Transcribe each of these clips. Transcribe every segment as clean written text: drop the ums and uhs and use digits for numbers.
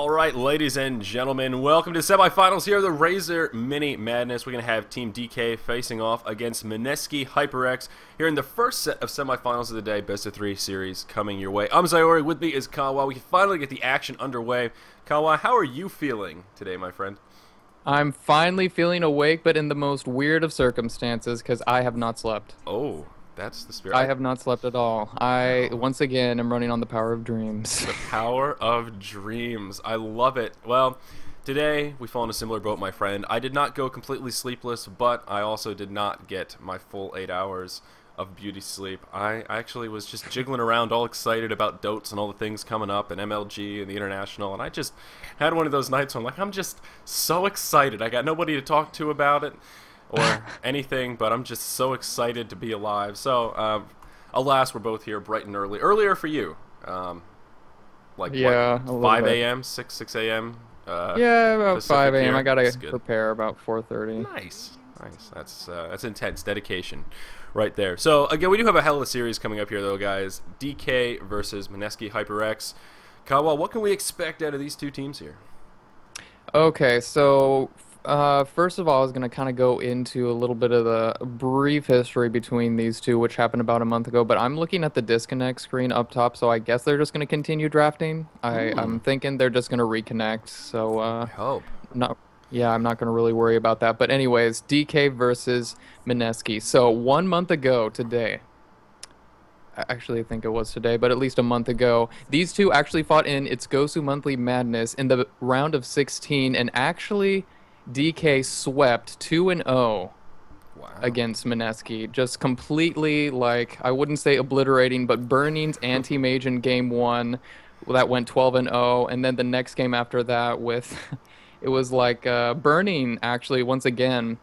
All right, ladies and gentlemen, welcome to semifinals here of the Razer Mini Madness. We're going to have Team DK facing off against Mineski Hyperx here in the first set of semifinals of the day, best of 3 series coming your way. I'm Zyori, with me is Kawa. We can finally get the action underway. Kawa, how are you feeling today, my friend? I'm finally feeling awake, but in the most weird of circumstances, because I have not slept. Oh, that's the spirit. I have not slept at all. Once again, am running on the power of dreams. The power of dreams. I love it. Well, today we fall in a similar boat, my friend. I did not go completely sleepless, but I also did not get my full 8 hours of beauty sleep. I actually was just jiggling around all excited about DOTS and all the things coming up and MLG and the International, and I just had one of those nights where I'm like, I'm just so excited. I got nobody to talk to about it or anything, but I'm just so excited to be alive. So, alas, we're both here bright and early. Earlier for you. Like, Yeah, what, 5 a.m., 6 a.m.? Yeah, about Pacific 5 a.m. here? I gotta That's good. prepare about 4:30. Nice. That's intense dedication right there. So again, we do have a hell of a series coming up here, though, guys. DK versus Mineski Hyperx. Kawa, what can we expect out of these two teams here? Okay, so first of all, I was gonna kind of go into a little bit of the brief history between these two, which happened about a month ago. But I'm looking at the disconnect screen up top, so I guess they're just gonna continue drafting. I'm thinking they're just gonna reconnect. So I hope. not. Yeah, I'm not going to really worry about that. But anyways, DK versus Mineski. So 1 month ago today, actually I think it was today, but at least a month ago, these two actually fought in its Gosu Monthly Madness in the round of 16, and actually DK swept 2-0 Wow. against Mineski. Just completely, like, I wouldn't say obliterating, but Burning's anti-mage in game 1 that went 12-0, and then the next game after that with it was like Burning actually once again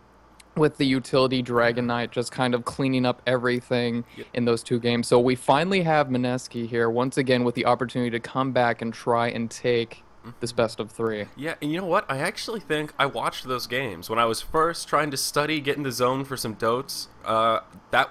with the utility Dragon Knight just kind of cleaning up everything in those two games. So we finally have Mineski here once again with the opportunity to come back and try and take this best of 3. Yeah, and you know what? I actually think I watched those games when I was first trying to study, get in the zone for some DOTS. That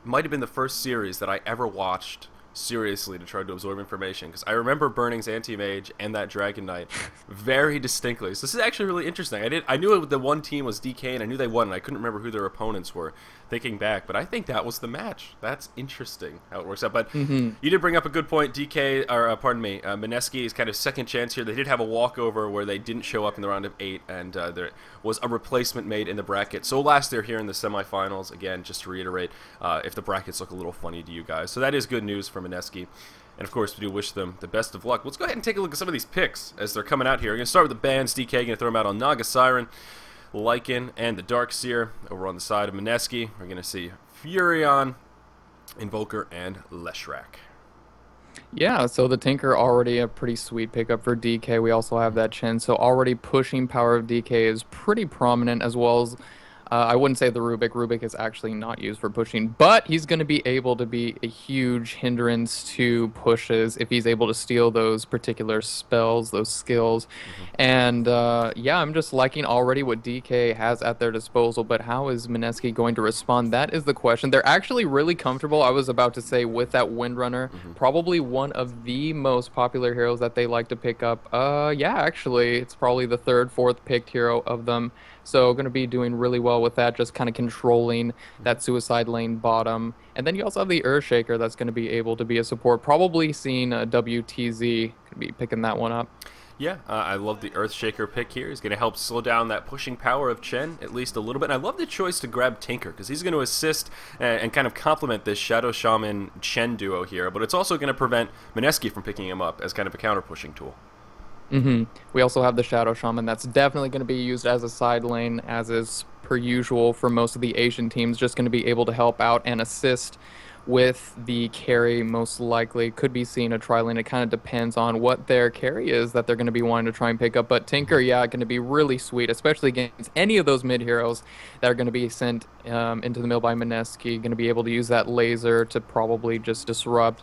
might have been the first series that I ever watched seriously to try to absorb information, because I remember Burning's anti-mage and that Dragon Knight very distinctly. So this is actually really interesting. I knew the one team was DK, and I knew they won, and I couldn't remember who their opponents were, thinking back, but I think that was the match. That's interesting how it works out. But you did bring up a good point. DK, or pardon me, Mineski is kind of second chance here. They did have a walkover where they didn't show up in the round of 8, and there was a replacement made in the bracket. So last they're here in the semifinals. Again, just to reiterate, if the brackets look a little funny to you guys. So that is good news for Mineski. And of course, we do wish them the best of luck. Let's go ahead and take a look at some of these picks as they're coming out here. We're going to start with the bands. DK going to throw them out on Naga Siren, Lycan, and the Darkseer. Over on the side of Mineski, we're going to see Furion, Invoker, and Leshrac. Yeah, so the Tinker already a pretty sweet pickup for DK. We also have that Chen, so already pushing power of DK is pretty prominent, as well as I wouldn't say the Rubik. Rubik is actually not used for pushing, but he's going to be able to be a huge hindrance to pushes if he's able to steal those particular spells, those skills. And yeah, I'm just liking already what DK has at their disposal, but how is Mineski going to respond? That is the question. They're actually really comfortable, I was about to say, with that Windrunner. Probably one of the most popular heroes that they like to pick up. Yeah, actually, it's probably the 3rd, 4th picked hero of them. So going to be doing really well with that, just kind of controlling that suicide lane bottom. And then you also have the Earthshaker that's going to be able to be a support. Probably seeing WTZ could be picking that one up. Yeah, I love the Earthshaker pick here. He's going to help slow down that pushing power of Chen at least a little bit. And I love the choice to grab Tinker, because he's going to assist and kind of complement this Shadow Shaman Chen duo here. But it's also going to prevent Mineski from picking him up as kind of a counter pushing tool. We also have the Shadow Shaman that's definitely going to be used as a side lane, as is per usual for most of the Asian teams, just going to be able to help out and assist with the carry, most likely. Could be seeing a tri-lane. It kind of depends on what their carry is that they're going to be wanting to try and pick up. But Tinker, yeah, going to be really sweet, especially against any of those mid heroes that are going to be sent into the middle by Mineski. Going to be able to use that laser to probably just disrupt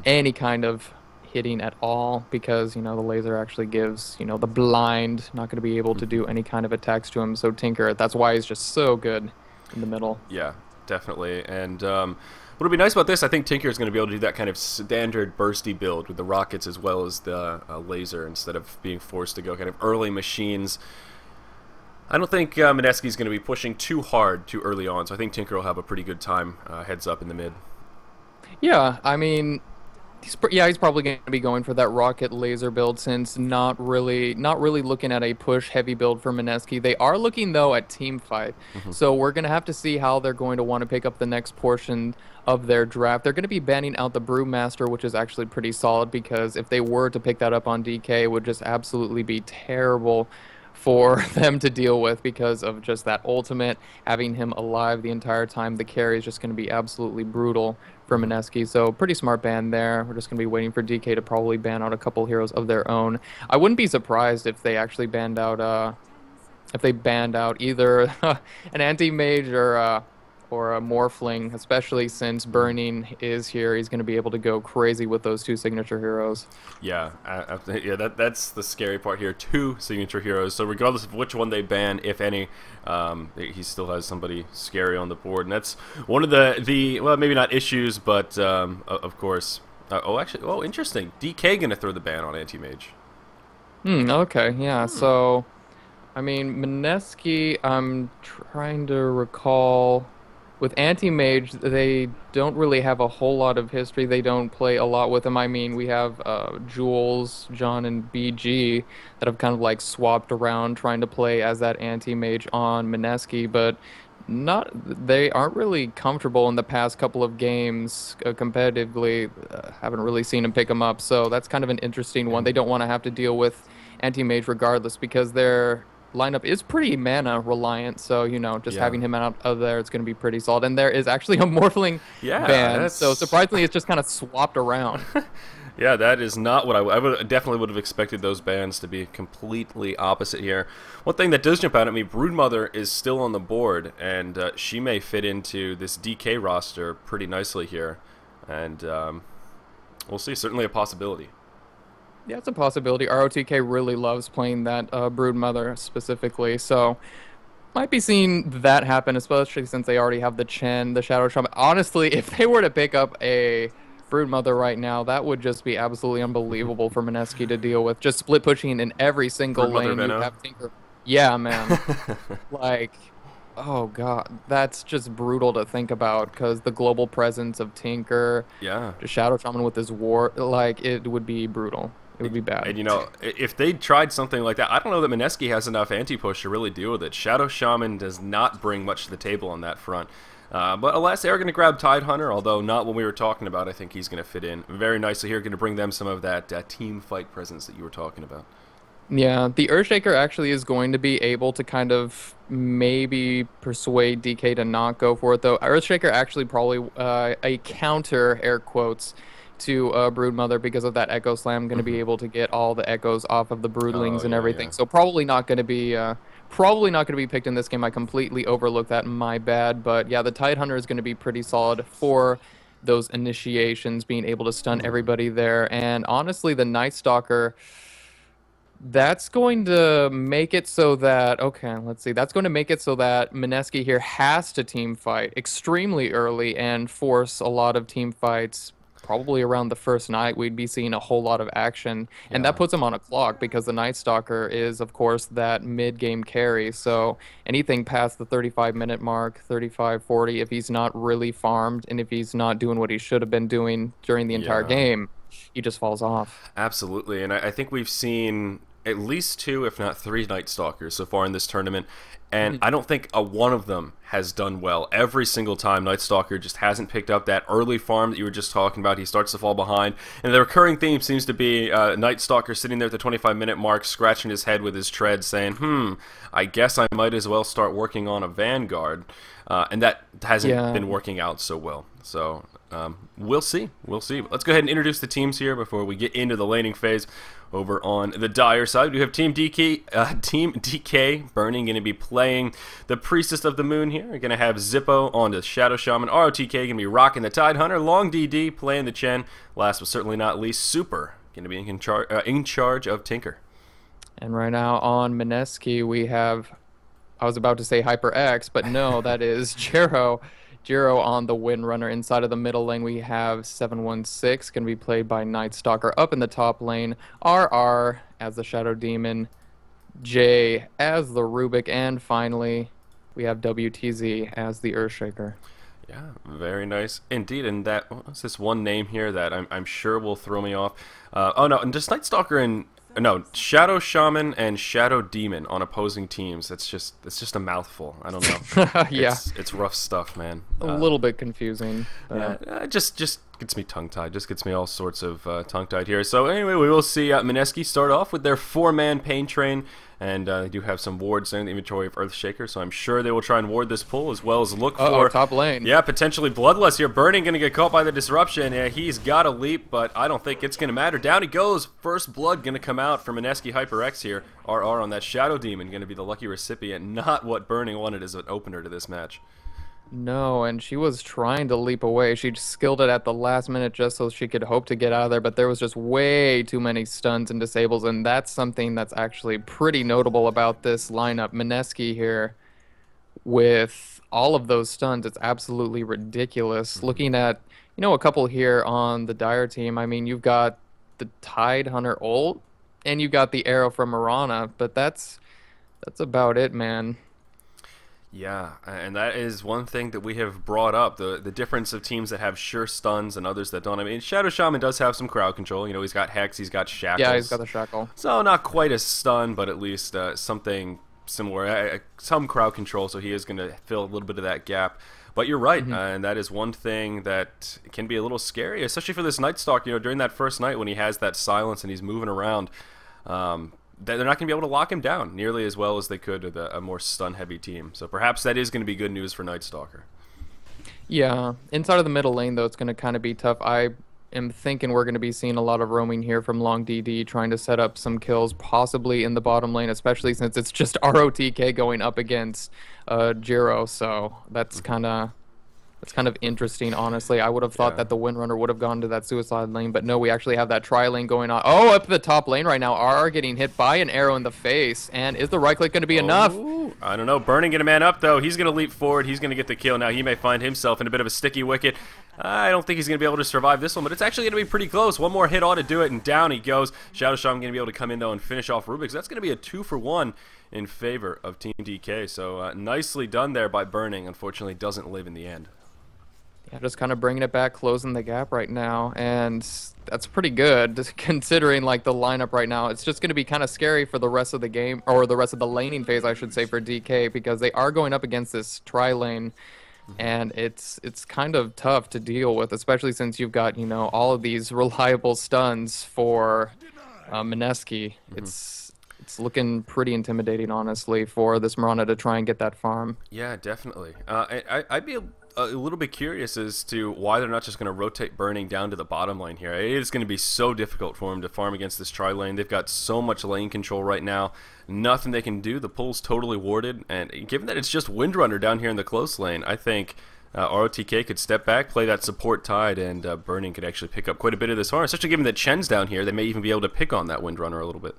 any kind of hitting at all, because the laser actually gives the blind, not going to be able to do any kind of attacks to him. So Tinker, that's why he's just so good in the middle. Yeah, definitely. And What'll be nice about this, I think Tinker is going to be able to do that kind of standard bursty build with the rockets as well as the laser instead of being forced to go kind of early machines. I don't think Mineski is going to be pushing too hard too early on, so I think Tinker will have a pretty good time heads up in the mid. Yeah, I mean, he's probably going to be going for that rocket laser build since not really looking at a push heavy build for Mineski. They are looking though at team fight. So we're going to have to see how they're going to want to pick up the next portion of their draft. They're going to be banning out the Brewmaster, which is actually pretty solid because if they were to pick that up on DK, it would just absolutely be terrible for them to deal with because of just that ultimate, having him alive the entire time. The carry is just going to be absolutely brutal for Mineski. So pretty smart ban there. We're just going to be waiting for DK to probably ban out a couple heroes of their own. I wouldn't be surprised if they actually banned out either an anti-mage or a Morphling, especially since Burning is here. He's going to be able to go crazy with those two signature heroes. Yeah, yeah, that's the scary part here. Two signature heroes. So regardless of which one they ban, if any, he still has somebody scary on the board, and that's one of the well, maybe not issues, but of course. Oh, interesting. DK gonna throw the ban on anti-mage. Okay, yeah. So, I mean, Mineski. I'm trying to recall. With Anti-Mage, they don't really have a whole lot of history. They don't play a lot with him. I mean, we have Jules, John, and BG that have kind of like swapped around trying to play as that Anti-Mage on Mineski, but they aren't really comfortable in the past couple of games competitively. Haven't really seen him pick them up, so that's kind of an interesting one. They don't want to have to deal with Anti-Mage regardless because they're lineup is pretty mana reliant, so just having him out of there, it's going to be pretty solid. And there is actually a Morphling ban, so surprisingly it's just kind of swapped around. Yeah, that is not what I definitely would have expected those bans to be completely opposite here. One thing that does jump out at me, Broodmother is still on the board, and she may fit into this DK roster pretty nicely here, and we'll see. Certainly a possibility. Yeah, it's a possibility. ROTK really loves playing that Broodmother specifically, so might be seeing that happen, especially since they already have the Chen, the Shadow Shaman. Honestly, if they were to pick up a Broodmother right now, that would just be absolutely unbelievable for Mineski to deal with. Just split pushing in every single lane. You have Tinker. Yeah, man. Like, oh god, that's just brutal to think about because the global presence of Tinker, the Shadow Shaman with his war, like it would be brutal. It would be bad. And if they tried something like that, I don't know that Mineski has enough anti-push to really deal with it. Shadow Shaman does not bring much to the table on that front. But alas, they are going to grab Tidehunter, although not what we were talking about. I think he's going to fit in very nicely here, going to bring them some of that team fight presence that you were talking about. Yeah, the Earthshaker actually is going to be able to kind of maybe persuade DK to not go for it, though. Earthshaker actually probably a counter, air quotes, to Broodmother because of that Echo Slam, going to be able to get all the echoes off of the Broodlings and everything. So probably not going to be picked in this game. I completely overlooked that. My bad. But yeah, the Tidehunter is going to be pretty solid for those initiations, being able to stun everybody there. And honestly, the Night Stalker, that's going to make it so that, okay, let's see. That's going to make it so that Mineski here has to team fight extremely early and force a lot of team fights. Probably around the first night, we'd be seeing a whole lot of action. And that puts him on a clock because the Night Stalker is, of course, that mid-game carry. So anything past the 35-minute mark, 35, 40, if he's not really farmed and if he's not doing what he should have been doing during the entire game, he just falls off. Absolutely. And I think we've seen at least 2, if not 3 Night Stalkers so far in this tournament. And I don't think one of them has done well. Every single time, Night Stalker just hasn't picked up that early farm that you were just talking about. He starts to fall behind. And the recurring theme seems to be Night Stalker sitting there at the 25-minute mark, scratching his head with his tread, saying, I guess I might as well start working on a Vanguard. And that hasn't been working out so well. So we'll see. We'll see. Let's go ahead and introduce the teams here before we get into the laning phase. Over on the Dire side, we have Team DK Burning going to be playing the Priestess of the Moon here. We're going to have Zippo on the Shadow Shaman. ROTK going to be rocking the Tidehunter. Long DD playing the Chen. Last but certainly not least, Super going to be in charge of Tinker. And right now on Mineski, we have, I was about to say HyperX, but no, that is Jero Jiro on the Windrunner. Inside of the middle lane, we have 716, going to be played by Night Stalker. Up in the top lane, RR as the Shadow Demon, Jay as the Rubik, and finally, we have WTZ as the Earthshaker. Yeah, very nice indeed. And that what's this one name here that I'm sure will throw me off? Oh no, and just Night Stalker and no Shadow Shaman and Shadow Demon on opposing teams. It's just a mouthful. I don't know. Yeah, it's rough stuff, man. a little bit confusing. Yeah, just gets me tongue-tied. Just gets me all sorts of tongue-tied here. So anyway, we will see Mineski start off with their 4-man Pain Train. And they do have some wards in the inventory of Earthshaker, so I'm sure they will try and ward this pull as well as look for top lane. Yeah, potentially Bloodlust here. Burning going to get caught by the disruption. Yeah, he's got a leap, but I don't think it's going to matter. Down he goes. First blood going to come out for Mineski Hyperx here. RR on that Shadow Demon going to be the lucky recipient. Not what Burning wanted as an opener to this match. No, and she was trying to leap away. She skilled it at the last minute just so she could hope to get out of there, but there was just way too many stuns and disables, and that's something that's actually pretty notable about this lineup. Mineski here, with all of those stuns, it's absolutely ridiculous. Looking at, a couple here on the Dire team, I mean, you've got the Tide Hunter ult, and you got the arrow from Mirana, but that's about it, man. Yeah, and that is one thing that we have brought up, the difference of teams that have sure stuns and others that don't. I mean, Shadow Shaman does have some crowd control. He's got Hex, he's got Shackles. Yeah, he's got the Shackle. So not quite a stun, but at least something similar, some crowd control, so he is going to fill a little bit of that gap. But you're right, and that is one thing that can be a little scary, especially for this Night Stalker. During that first night when he has that silence and he's moving around, they're not going to be able to lock him down nearly as well as they could with a more stun-heavy team. So perhaps that is going to be good news for Night Stalker. Yeah, inside of the middle lane, though, it's going to kind of be tough. I am thinking we're going to be seeing a lot of roaming here from Long DD, trying to set up some kills, possibly in the bottom lane, especially since it's just ROTK going up against Jiro. So that's kind of interesting, honestly. I would have thought that the Windrunner would have gone to that suicide lane, but no, we actually have that tri lane going on. Oh, up the top lane right now. RR getting hit by an arrow in the face, and is the right click going to be enough? I don't know. Burning get a man up, though. He's going to leap forward. He's going to get the kill. Now, he may find himself in a bit of a sticky wicket. I don't think he's going to be able to survive this one, but it's actually going to be pretty close. One more hit ought to do it, and down he goes. Shadow Shaman going to be able to come in, though, and finish off Rubik. So that's going to be a 2-for-1 in favor of Team DK. So nicely done there by Burning. Unfortunately, doesn't live in the end. Yeah, just kind of bringing it back, closing the gap right now, and that's pretty good, just considering like the lineup right now. It's just going to be kind of scary for the rest of the game, or the rest of the laning phase, I should say, for DK, because they are going up against this tri-lane, and it's kind of tough to deal with, especially since you've got, all of these reliable stuns for Mineski. It's looking pretty intimidating, honestly, for this Mirana to try and get that farm. Yeah, definitely. I'd be a little bit curious as to why they're not just going to rotate Burning down to the bottom lane here. It is going to be so difficult for him to farm against this tri lane. They've got so much lane control right now. Nothing they can do. The pull's totally warded, and given that it's just Windrunner down here in the close lane, I think ROTK could step back, play that support Tide, and Burning could actually pick up quite a bit of this farm, especially given that Chen's down here. They may even be able to pick on that Windrunner a little bit.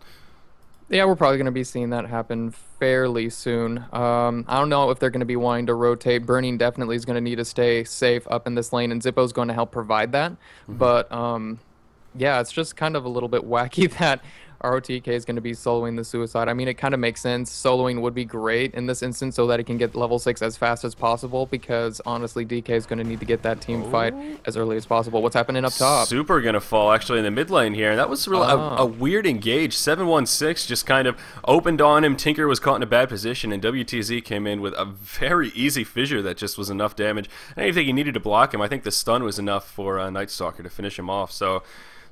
Yeah, we're probably going to be seeing that happen fairly soon. I don't know if they're going to be wanting to rotate. Burning definitely is going to need to stay safe up in this lane, and Zippo's going to help provide that. But, yeah, it's just kind of a little bit wacky that ROTK is going to be soloing the suicide. I mean, it kind of makes sense. Soloing would be great in this instance so that it can get level 6 as fast as possible, because honestly, DK is going to need to get that team fight as early as possible. What's happening up top? Super going to fall actually in the mid lane here. That was really a weird engage. 716 just kind of opened on him. Tinker was caught in a bad position, and WTZ came in with a very easy fissure that just was enough damage. I didn't even think he needed to block him. I think the stun was enough for Night Stalker to finish him off. So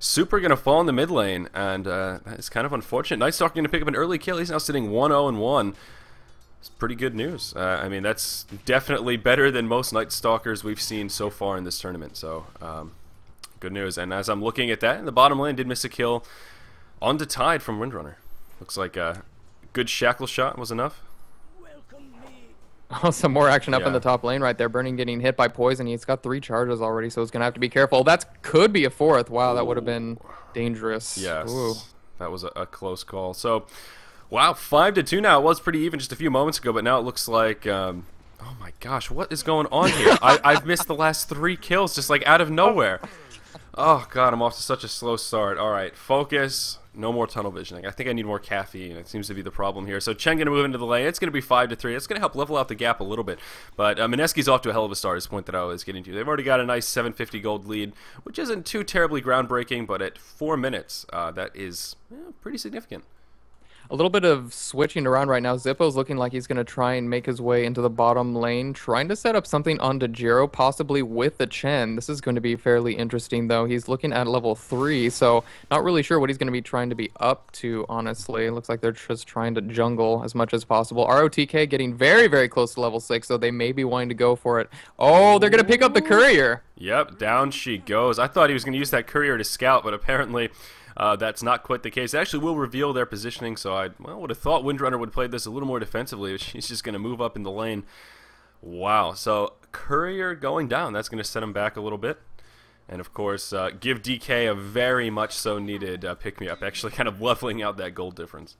Super going to fall in the mid lane, and that is kind of unfortunate. Night Stalker going to pick up an early kill. He's now sitting 1-0-1. It's pretty good news. I mean, that's definitely better than most Night Stalkers we've seen so far in this tournament. So, good news. And as I'm looking at that, in the bottom lane did miss a kill onto Tide from Windrunner. Looks like a good shackle shot was enough. Oh, some more action up in the top lane right there. Burning getting hit by poison. He's got 3 charges already, so he's going to have to be careful. That could be a 4th. Wow, that would have been dangerous. Yes, that was a close call. So, wow, 5-2 now. It was pretty even just a few moments ago, but now it looks like Oh my gosh, what is going on here? I've missed the last 3 kills just like out of nowhere. Oh god, I'm off to such a slow start. Alright, focus. No more tunnel visioning. I think I need more caffeine. It seems to be the problem here. So Chen going to move into the lane. It's going to be 5-3. It's going to help level out the gap a little bit. But Mineski's off to a hell of a start, is the point that I was getting to. They've already got a nice 750 gold lead, which isn't too terribly groundbreaking, but at 4 minutes, that is pretty significant. A little bit of switching around right now. Zippo's looking like he's going to try and make his way into the bottom lane, trying to set up something onto Jiro, possibly with the Chen. This is going to be fairly interesting, though. He's looking at level 3, so not really sure what he's going to be trying to be up to, honestly. It looks like they're just trying to jungle as much as possible. ROTK getting very, very close to level 6, so they may be wanting to go for it. Oh, they're going to pick up the courier. Yep, down she goes. I thought he was going to use that courier to scout, but apparently that's not quite the case. It actually will reveal their positioning, so I would have thought Windrunner would play this a little more defensively. She's just going to move up in the lane. Wow, so courier going down. That's going to set him back a little bit. And, of course, give DK a very much so needed pick-me-up, actually kind of leveling out that gold difference.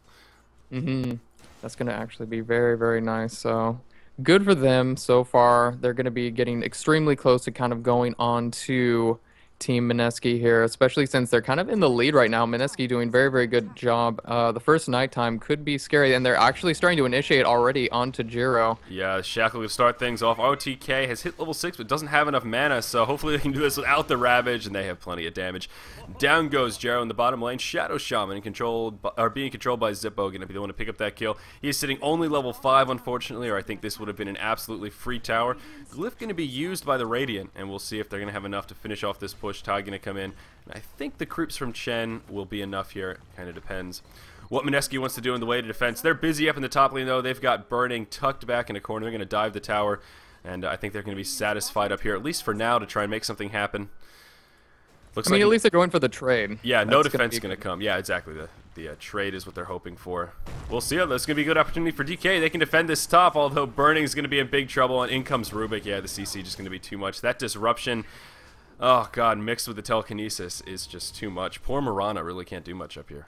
That's going to actually be very, very nice. So good for them so far. They're going to be getting extremely close to kind of going on to Team Mineski here, especially since they're kind of in the lead right now. Mineski doing very, very good job. The first nighttime could be scary, and they're actually starting to initiate already onto Jiro. Yeah, Shackle will start things off. OTK has hit level 6, but doesn't have enough mana, so hopefully they can do this without the Ravage, and they have plenty of damage. Down goes Jiro in the bottom lane. Shadow Shaman being controlled by Zippo, going to be the one to pick up that kill. He is sitting only level 5, unfortunately, or I think this would have been an absolutely free tower. Glyph going to be used by the Radiant, and we'll see if they're going to have enough to finish off this push. Tide going to come in, and I think the creeps from Chen will be enough here. Kind of depends what Mineski wants to do in the way to defense. They're busy up in the top lane, though. They've got Burning tucked back in a corner. They're going to dive the tower, and I think they're going to be satisfied up here, at least for now, to try and make something happen. Looks I mean, like, at least they're going for the trade. Yeah, no defense going to come. Yeah, exactly. The trade is what they're hoping for. We'll see. This is going to be a good opportunity for DK. They can defend this top, although Burning is going to be in big trouble, and in comes Rubik. Yeah, the CC just going to be too much. That disruption, oh god, mixed with the telekinesis is just too much. Poor Mirana really can't do much up here.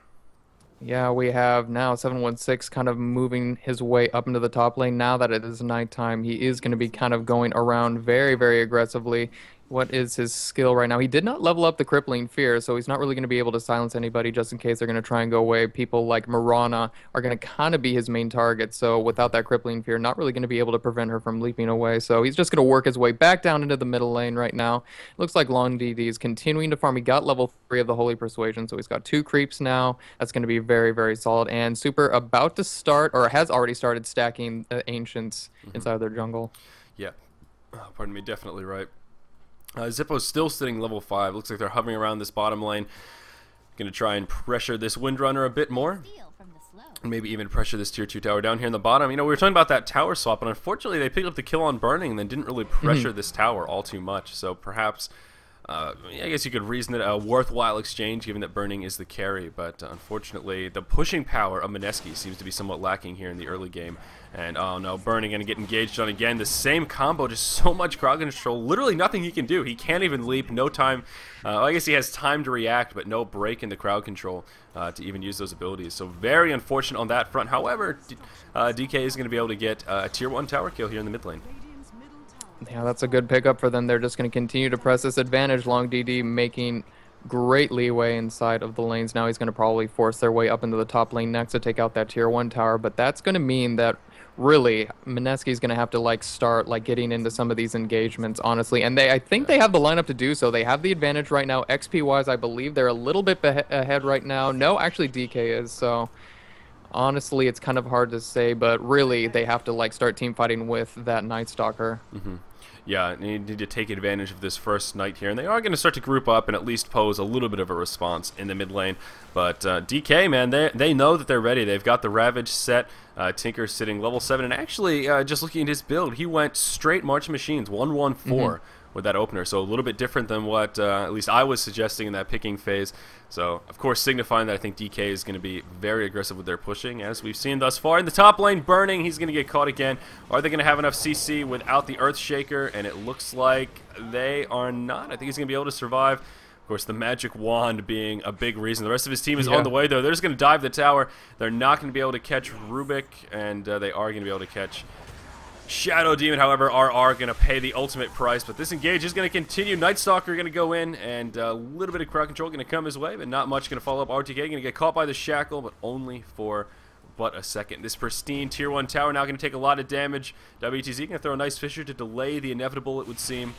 Yeah, we have now 716 kind of moving his way up into the top lane. Now that it is nighttime, he is going to be kind of going around very, very aggressively. What is his skill right now? He did not level up the Crippling Fear, so he's not really going to be able to silence anybody just in case they're going to try and go away. People like Mirana are going to kind of be his main target, so without that Crippling Fear, not really going to be able to prevent her from leaping away. So he's just going to work his way back down into the middle lane right now. Looks like Long DD is continuing to farm. He got level 3 of the Holy Persuasion, so he's got 2 creeps now. That's going to be very, very solid. And Super about to start, or has already started stacking the Ancients inside of their jungle. Yeah, pardon me, definitely right. Zippo's still sitting level 5. Looks like they're hovering around this bottom lane. Going to try and pressure this Windrunner a bit more. Maybe even pressure this tier 2 tower down here in the bottom. You know, we were talking about that tower swap, and unfortunately they picked up the kill on Burning and then didn't really pressure this tower all too much. So perhaps, I guess you could reason it a worthwhile exchange given that Burning is the carry. But unfortunately, the pushing power of Mineski seems to be somewhat lacking here in the early game. And oh no, Burning going to get engaged on again. The same combo, just so much crowd control. Literally nothing he can do. He can't even leap, no time. I guess he has time to react, but no break in the crowd control to even use those abilities. So very unfortunate on that front. However, DK is going to be able to get a tier 1 tower kill here in the mid lane. Yeah, that's a good pickup for them. They're just going to continue to press this advantage. Long DD making great leeway inside of the lanes. Now he's going to probably force their way up into the top lane next to take out that tier 1 tower, but that's going to mean that really Mineski's going to have to start getting into some of these engagements, honestly, and I think they have the lineup to do so. They have the advantage right now. XP wise, I believe they're a little bit ahead right now. No, actually DK is, so honestly it's kind of hard to say, but really they have to start team fighting with that Night Stalker. Yeah, they need to take advantage of this first night here, and they are going to start to group up and at least pose a little bit of a response in the mid lane. But DK, man, they know that they're ready. They've got the Ravage set. Tinker sitting level 7, and actually, just looking at his build, he went straight March Machines, 1-1-4 with that opener, so a little bit different than what at least I was suggesting in that picking phase. So, of course, signifying that I think DK is going to be very aggressive with their pushing, as we've seen thus far. In the top lane, Burning, he's going to get caught again. Are they going to have enough CC without the Earthshaker? And it looks like they are not. I think he's going to be able to survive. Of course, the magic wand being a big reason. The rest of his team is on the way, though. They're just going to dive the tower. They're not going to be able to catch Rubik, and they are going to be able to catch Shadow Demon, however, RR going to pay the ultimate price, but this engage is going to continue. Night Stalker going to go in, and a little bit of crowd control going to come his way, but not much going to follow up. RTK going to get caught by the shackle, but only for but a second. This pristine Tier 1 tower now going to take a lot of damage. WTZ going to throw a nice Fissure to delay the inevitable, it would seem.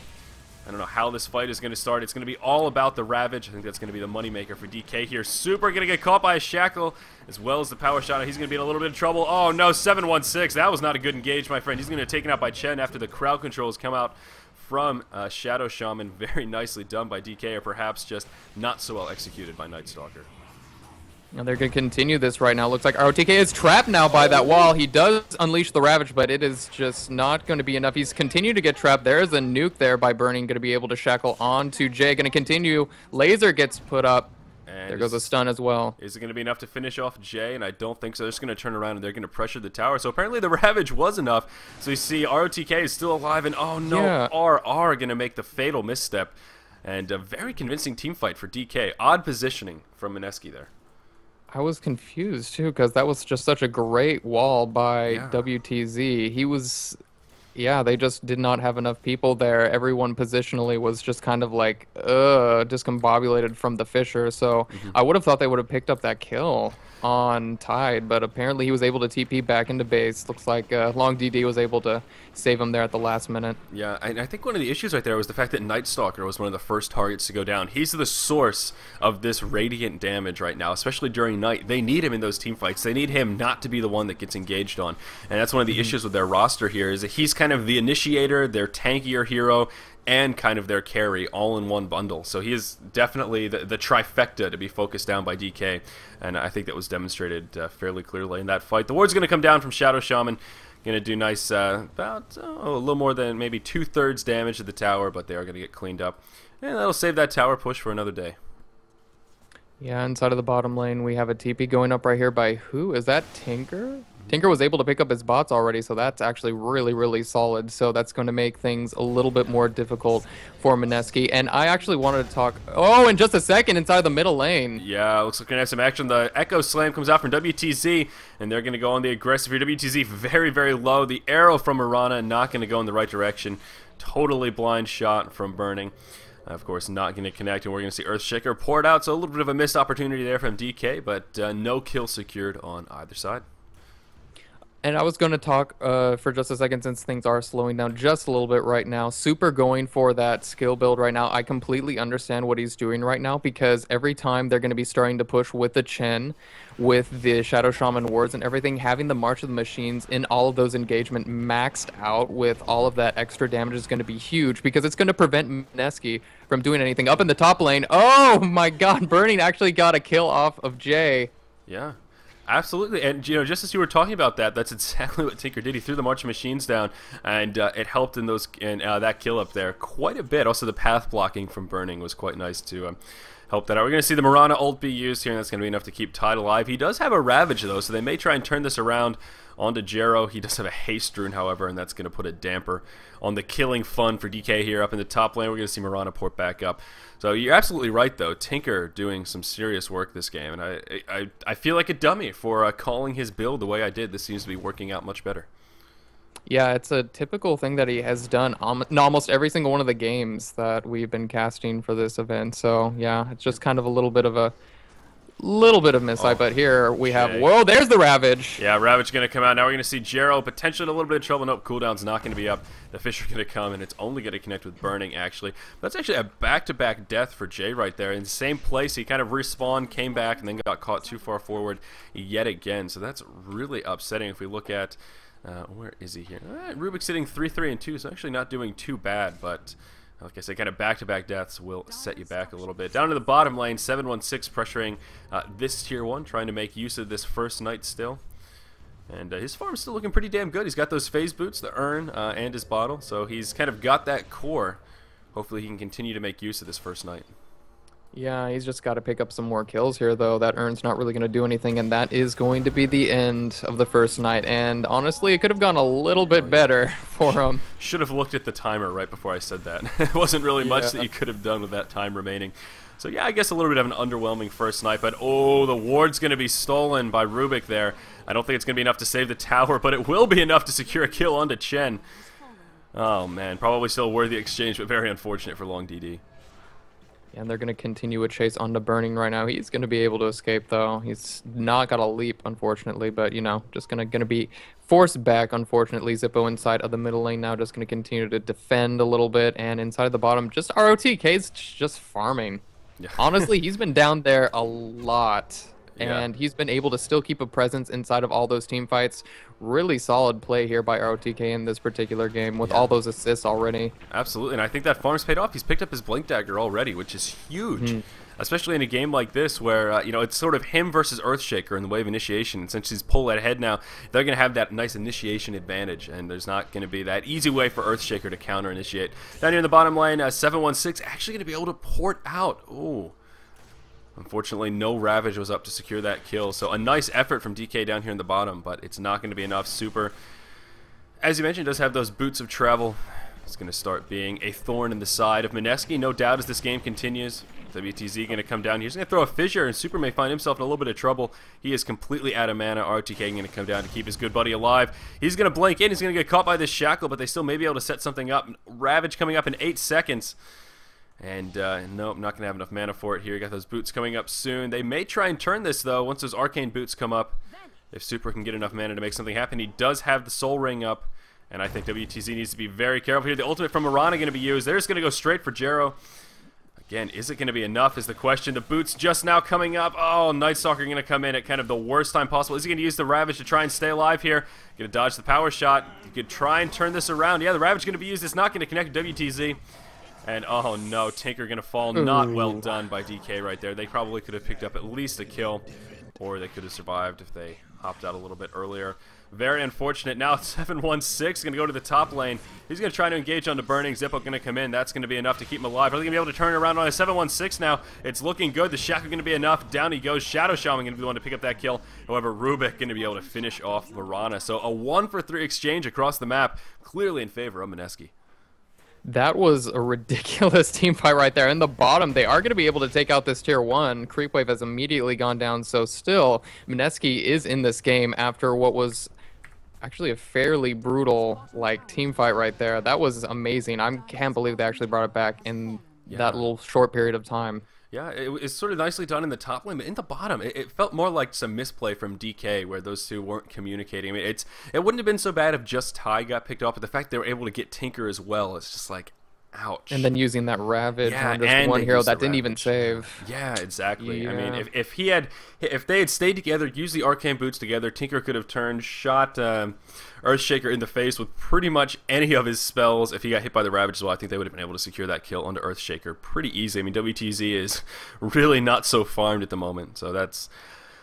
I don't know how this fight is going to start. It's going to be all about the Ravage. I think that's going to be the moneymaker for DK here. Super going to get caught by a shackle as well as the power shot. He's going to be in a little bit of trouble. Oh no, 716. That was not a good engage, my friend. He's going to get taken out by Chen after the crowd controls come out from Shadow Shaman. Very nicely done by DK, or perhaps just not so well executed by Night Stalker. And they're going to continue this right now. Looks like ROTK is trapped now by that wall. He does unleash the Ravage, but it is just not going to be enough. He's continued to get trapped. There's a nuke there by Burning, going to be able to shackle on to Jay. Going to continue. Laser gets put up. And there goes a stun as well. Is it going to be enough to finish off Jay? And I don't think so. They're just going to turn around and they're going to pressure the tower. So apparently the Ravage was enough. So you see ROTK is still alive, and oh no, yeah. RR going to make the fatal misstep. And a very convincing team fight for DK. Odd positioning from Mineski there. I was confused too, because that was just such a great wall by WTZ. He was, yeah, they just did not have enough people there. Everyone positionally was just kind of like, discombobulated from the Fissure. So I would have thought they would have picked up that kill on Tide, but apparently he was able to TP back into base. Looks like Long DD was able to save him there at the last minute. Yeah, and I think one of the issues right there was the fact that Night Stalker was one of the first targets to go down. He's the source of this radiant damage right now, especially during night. They need him in those team fights. They need him not to be the one that gets engaged on. And that's one of the issues with their roster here, is that he's kind of the initiator, their tankier hero, and kind of their carry all in one bundle. So he is definitely the trifecta to be focused down by DK, and I think that was demonstrated fairly clearly in that fight. The ward's going to come down from Shadow Shaman, going to do nice, about a little more than maybe 2/3 damage to the tower, but they are going to get cleaned up, and that'll save that tower push for another day. Yeah, inside of the bottom lane, we have a TP going up right here by who? Is that Tinker? Tinker was able to pick up his bots already, so that's actually really, really solid. So that's going to make things a little bit more difficult for Mineski. And I actually wanted to talk... Oh, in just a second, inside the middle lane. Yeah, looks like we're going to have some action. The Echo Slam comes out from WTZ, and they're going to go on the aggressive here. WTZ very, very low. The arrow from Mirana not going to go in the right direction. Totally blind shot from Burning. Of course, not going to connect, and we're going to see Earthshaker poured out. So a little bit of a missed opportunity there from DK, but no kill secured on either side. And I was going to talk for just a second, since things are slowing down just a little bit right now. Super going for that skill build right now. I completely understand what he's doing right now, because every time they're going to be starting to push with the Chen, with the Shadow Shaman wards and everything, having the March of the Machines in all of those engagement maxed out with all of that extra damage is going to be huge, because it's going to prevent Mineski from doing anything. Up in the top lane, oh my god, Burning actually got a kill off of Jay. Yeah. Absolutely, and you know, just as you were talking about that, that's exactly what Tinker did. He threw the March of Machines down, and it helped in those that kill up there quite a bit. Also, the path blocking from Burning was quite nice to help that out. We're going to see the Mirana ult be used here, and that's going to be enough to keep Tide alive. He does have a Ravage though, so they may try and turn this around onto Jero. He does have a Haste Rune, however, and that's going to put a damper on the killing fun for DK here. Up in the top lane, we're going to see Mirana port back up. So you're absolutely right, though. Tinker doing some serious work this game, and I feel like a dummy for calling his build the way I did. This seems to be working out much better. Yeah, it's a typical thing that he has done in almost every single one of the games that we've been casting for this event. So yeah, it's just kind of a little bit of missight, but here we have, whoa, there's the Ravage. Yeah, Ravage going to come out. Now we're going to see Jero potentially in a little bit of trouble. Nope, cooldown's not going to be up. The Fissure going to come, and it's only going to connect with Burning, actually. That's actually a back-to-back death for Jay right there. In the same place, he kind of respawned, came back, and then got caught too far forward yet again. So that's really upsetting if we look at... where is he here? Rubik's sitting 3-3 and 2, so actually not doing too bad, but... Like I said, kind of back-to-back deaths will set you back a little bit. Down to the bottom lane, 716 pressuring this Tier 1, trying to make use of this first night still. And his farm's still looking pretty damn good. He's got those phase boots, the urn, and his bottle. So he's kind of got that core. Hopefully he can continue to make use of this first night. Yeah, he's just got to pick up some more kills here, though. That urn's not really going to do anything, and that is going to be the end of the first night. And honestly, it could have gone a little bit better for him. Should have looked at the timer right before I said that. It wasn't really much that you could have done with that time remaining. So yeah, I guess a little bit of an underwhelming first snipe, but oh, the ward's going to be stolen by Rubik there. I don't think it's going to be enough to save the tower, but it will be enough to secure a kill onto Chen. Oh man, probably still a worthy exchange, but very unfortunate for Long DD. And they're going to continue a chase onto Burning right now. He's going to be able to escape, though. He's not got a leap, unfortunately, but, you know, just going to be forced back, unfortunately. Zippo inside of the middle lane now, just going to continue to defend a little bit. And inside of the bottom, just ROTK's just farming. Yeah. Honestly, he's been down there a lot. And he's been able to still keep a presence inside of all those team fights. Really solid play here by ROTK in this particular game with all those assists already. Absolutely, and I think that farm's paid off. He's picked up his Blink Dagger already, which is huge. Especially in a game like this where, you know, it's sort of him versus Earthshaker in the way of initiation. And since he's pulled ahead now, they're going to have that nice initiation advantage. And there's not going to be that easy way for Earthshaker to counter-initiate. Down here in the bottom lane, 716 actually going to be able to port out. Ooh. Unfortunately, no Ravage was up to secure that kill. So a nice effort from DK down here in the bottom, but it's not going to be enough. Super, as you mentioned, does have those boots of travel. It's going to start being a thorn in the side of Mineski, no doubt, as this game continues. WTZ going to come down here. He's going to throw a fissure, and Super may find himself in a little bit of trouble. He is completely out of mana. RTK going to come down to keep his good buddy alive. He's going to blink in. He's going to get caught by this shackle, but they still may be able to set something up. Ravage coming up in 8 seconds. And nope, not going to have enough mana for it here. You got those boots coming up soon. They may try and turn this, though, once those arcane boots come up. If Super can get enough mana to make something happen. He does have the Soul Ring up. And I think WTZ needs to be very careful here. The ultimate from Mirana going to be used. They're just going to go straight for Jero. Again, is it going to be enough is the question. The boots just now coming up. Oh, Night Stalker going to come in at kind of the worst time possible. Is he going to use the Ravage to try and stay alive here? Going to dodge the power shot. You could try and turn this around. Yeah, the Ravage going to be used. It's not going to connect with WTZ. And oh no, Tinker going to fall. Not well done by DK right there. They probably could have picked up at least a kill. Or they could have survived if they hopped out a little bit earlier. Very unfortunate. Now 716 going to go to the top lane. He's going to try to engage on the Burning. Zippo going to come in. That's going to be enough to keep him alive. Are they going to be able to turn it around on a 716 now? It's looking good. The Shackle going to be enough. Down he goes. Shadow Shaman going to be the one to pick up that kill. However, Rubik going to be able to finish off Mirana. So a 1-for-3 exchange across the map. Clearly in favor of Mineski. That was a ridiculous team fight right there. In the bottom, they are going to be able to take out this tier 1. Creepwave has immediately gone down, so still, Mineski is in this game after what was actually a fairly brutal team fight right there. That was amazing. I can't believe they actually brought it back in that little short period of time. Yeah, it's sort of nicely done in the top lane, but in the bottom, it felt more like some misplay from DK where those two weren't communicating. I mean, it wouldn't have been so bad if just Ty got picked off, but the fact they were able to get Tinker as well, it's just like, ouch. And then using that Ravage on just one hero that didn't even save. Yeah, exactly. Yeah. I mean, if they had stayed together, used the Arcane Boots together, Tinker could have shot Earthshaker in the face with pretty much any of his spells. If he got hit by the Ravage as well, I think they would have been able to secure that kill onto Earthshaker pretty easy. I mean, WTZ is really not so farmed at the moment, so that's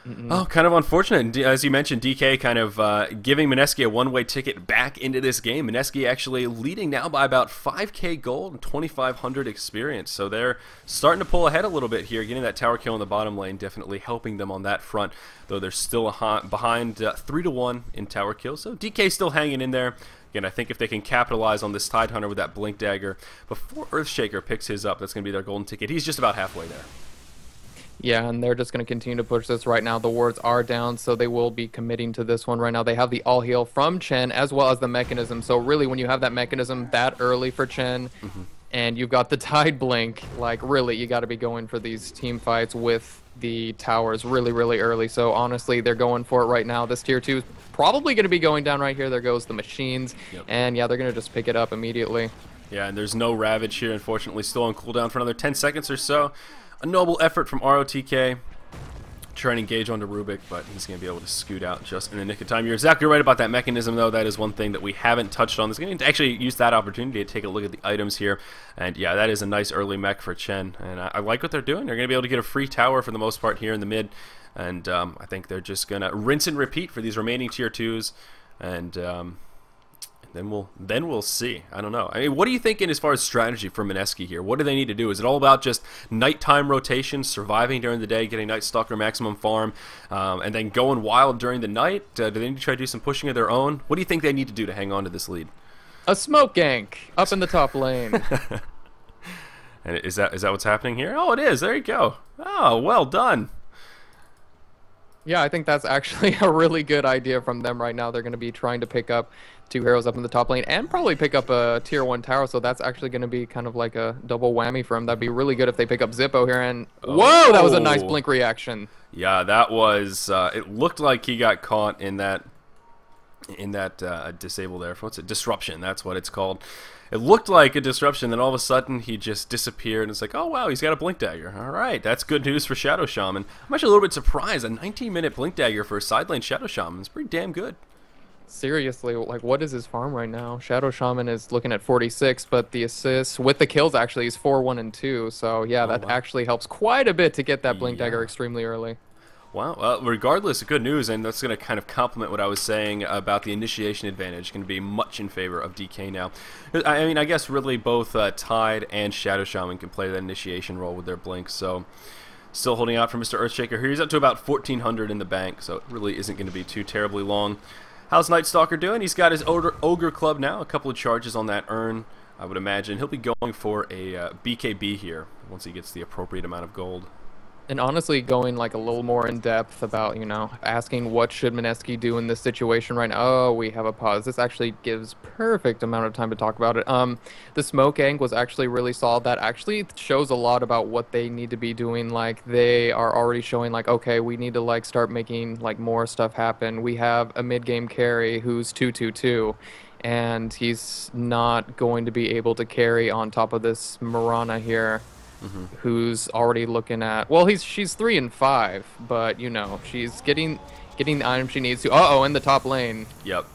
kind of unfortunate. As you mentioned, DK kind of giving Mineski a one-way ticket back into this game. Mineski actually leading now by about 5k gold and 2,500 experience. So they're starting to pull ahead a little bit here. Getting that tower kill in the bottom lane definitely helping them on that front, though they're still behind 3-1 in tower kills. So DK still hanging in there. Again, I think if they can capitalize on this Tidehunter with that Blink Dagger before Earthshaker picks his up, that's going to be their golden ticket. He's just about halfway there. Yeah, and they're just going to continue to push this right now. The wards are down, so they will be committing to this one right now. They have the all heal from Chen as well as the mechanism. So really, when you have that mechanism that early for Chen, and you've got the Tide Blink, really, you got to be going for these team fights with the towers really, really early. So honestly, they're going for it right now. This tier 2 is probably going to be going down right here. There goes the machines. And yeah, they're going to just pick it up immediately. Yeah, and there's no Ravage here, unfortunately. Still on cooldown for another 10 seconds or so. A noble effort from ROTK. Try and engage onto Rubik, but he's going to be able to scoot out just in the nick of time. You're exactly right about that mechanism, though. That is one thing that we haven't touched on. He's going to actually use that opportunity to take a look at the items here. And yeah, that is a nice early mech for Chen. And I like what they're doing. They're going to be able to get a free tower for the most part here in the mid. And I think they're just going to rinse and repeat for these remaining tier 2s. And then we'll see. I don't know. I mean, what are you thinking as far as strategy for Mineski here? What do they need to do? Is it all about just nighttime rotation, surviving during the day, getting Night Stalker maximum farm, and then going wild during the night? Do they need to try to do some pushing of their own? What do you think they need to do to hang on to this lead? A smoke gank up in the top lane. And is that what's happening here? Oh, it is. There you go. Oh, well done. Yeah, I think that's actually a really good idea from them right now. They're going to be trying to pick up 2 heroes up in the top lane and probably pick up a tier 1 tower, so that's actually going to be kind of like a double whammy for them. That'd be really good if they pick up Zippo here, and whoa, that was a nice blink reaction. Yeah, that was, it looked like he got caught in that disable there. What's it? Disruption, that's what it's called. It looked like a disruption, then all of a sudden he just disappeared, and it's like, oh wow, he's got a blink dagger. Alright, that's good news for Shadow Shaman. I'm actually a little bit surprised. A 19-minute blink dagger for a side lane Shadow Shaman is pretty damn good. Seriously, like, what is his farm right now? Shadow Shaman is looking at 46, but the assists with the kills actually is 4, 1, and 2. So yeah, that actually helps quite a bit to get that blink dagger extremely early. Wow, well, regardless, good news, and that's going to kind of complement what I was saying about the initiation advantage. Going to be much in favor of DK now. I mean, I guess really both Tide and Shadow Shaman can play that initiation role with their blinks, so still holding out for Mr. Earthshaker here. He's up to about 1,400 in the bank, so it really isn't going to be too terribly long. How's Nightstalker doing? He's got his Ogre Club now, a couple of charges on that urn, I would imagine. He'll be going for a BKB here once he gets the appropriate amount of gold. And honestly, going like a little more in depth about, you know, asking what should Mineski do in this situation right now. Oh, we have a pause. This actually gives perfect amount of time to talk about it. The smoke angle was actually really solid. That actually shows a lot about what they need to be doing. Like, they are already showing like, okay, we need to like start making like more stuff happen. We have a mid-game carry who's 2-2-2. And he's not going to be able to carry on top of this Mirana here. Who's already looking at, well, she's 3 and 5, but you know, she's getting the item she needs to. In the top lane. Yep.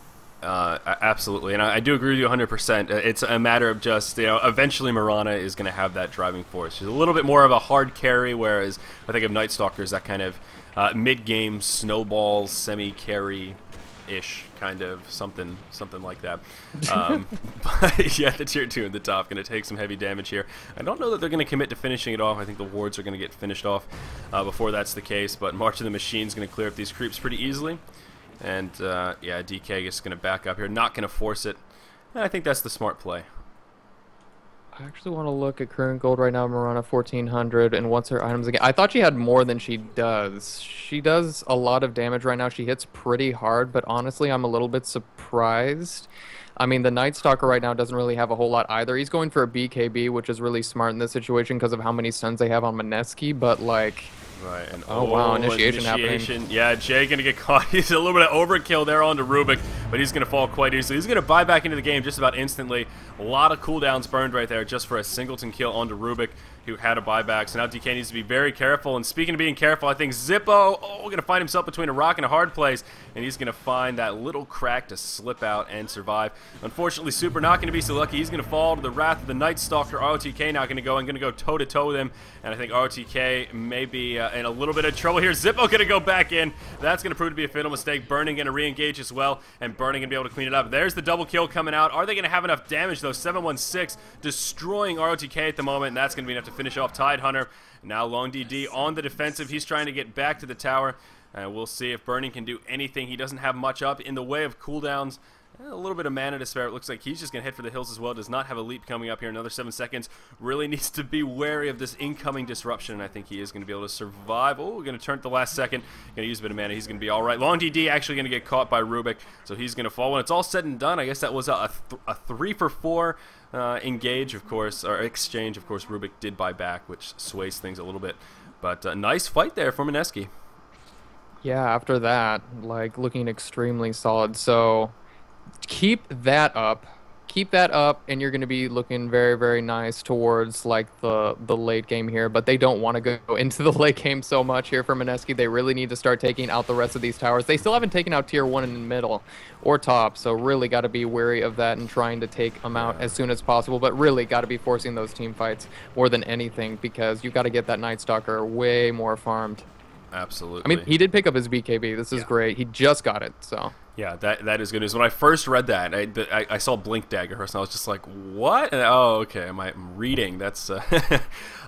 Absolutely, and I do agree with you 100%. It's a matter of just, you know, eventually Mirana is going to have that driving force. She's a little bit more of a hard carry, whereas I think of Nightstalker as that kind of mid-game snowball semi-carry-ish kind of something like that. But yeah, the tier 2 in the top going to take some heavy damage here. I don't know that they're going to commit to finishing it off. I think the wards are going to get finished off before that's the case, but March of the Machine is going to clear up these creeps pretty easily. And yeah, DK is going to back up here, not going to force it. And I think that's the smart play. I actually want to look at current gold right now. Mirana 1,400, and what's her items again? I thought she had more than she does. She does a lot of damage right now. She hits pretty hard, but honestly, I'm a little bit surprised. I mean, the Nightstalker right now doesn't really have a whole lot either. He's going for a BKB, which is really smart in this situation because of how many stuns they have on Mineski, but like... Right, and oh wow, initiation happening. Yeah, Jay gonna get caught. He's a little bit of overkill there onto Rubik, but he's gonna fall quite easily. He's gonna buy back into the game just about instantly. A lot of cooldowns burned right there just for a singleton kill onto Rubik, who had a buyback. So now DK needs to be very careful. And speaking of being careful, I think Zippo, gonna find himself between a rock and a hard place, and he's gonna find that little crack to slip out and survive. Unfortunately, Super not gonna be so lucky. He's gonna fall to the wrath of the Nightstalker. ROTK not gonna go toe to toe with him, and I think ROTK may be in a little bit of trouble here. Zippo gonna go back in. That's gonna prove to be a fatal mistake. Burning gonna re-engage as well, and Burning gonna be able to clean it up. There's the double kill coming out. Are they gonna have enough damage though? 716 destroying ROTK at the moment, and that's gonna be enough to finish off Tidehunter. Now Long DD on the defensive. He's trying to get back to the tower. We'll see if Burning can do anything. He doesn't have much up in the way of cooldowns. A little bit of mana to spare. It looks like he's just going to head for the hills as well. Does not have a leap coming up here. Another 7 seconds. Really needs to be wary of this incoming disruption, and I think he is going to be able to survive. Oh, we're going to turn at the last second. Going to use a bit of mana. He's going to be all right. Long DD actually going to get caught by Rubik, so he's going to fall. When it's all said and done, I guess that was a 3 for 4 engage, of course, or exchange. Of course, Rubik did buy back, which sways things a little bit. But nice fight there for Mineski. Yeah, after that, like, looking extremely solid. So... keep that up, and you're going to be looking very, very nice towards like the late game here. But they don't want to go into the late game so much here for Mineski. They really need to start taking out the rest of these towers. They still haven't taken out tier 1 in the middle or top, so really got to be wary of that and trying to take them out as soon as possible. But really got to be forcing those team fights more than anything, because you got to get that Nightstalker way more farmed. Absolutely. I mean, he did pick up his BKB. This is great. He just got it, so... Yeah, that is good news. When I first read that, I saw Blink Dagger first, and I was just like, "What?" And, oh, okay. I'm reading. That's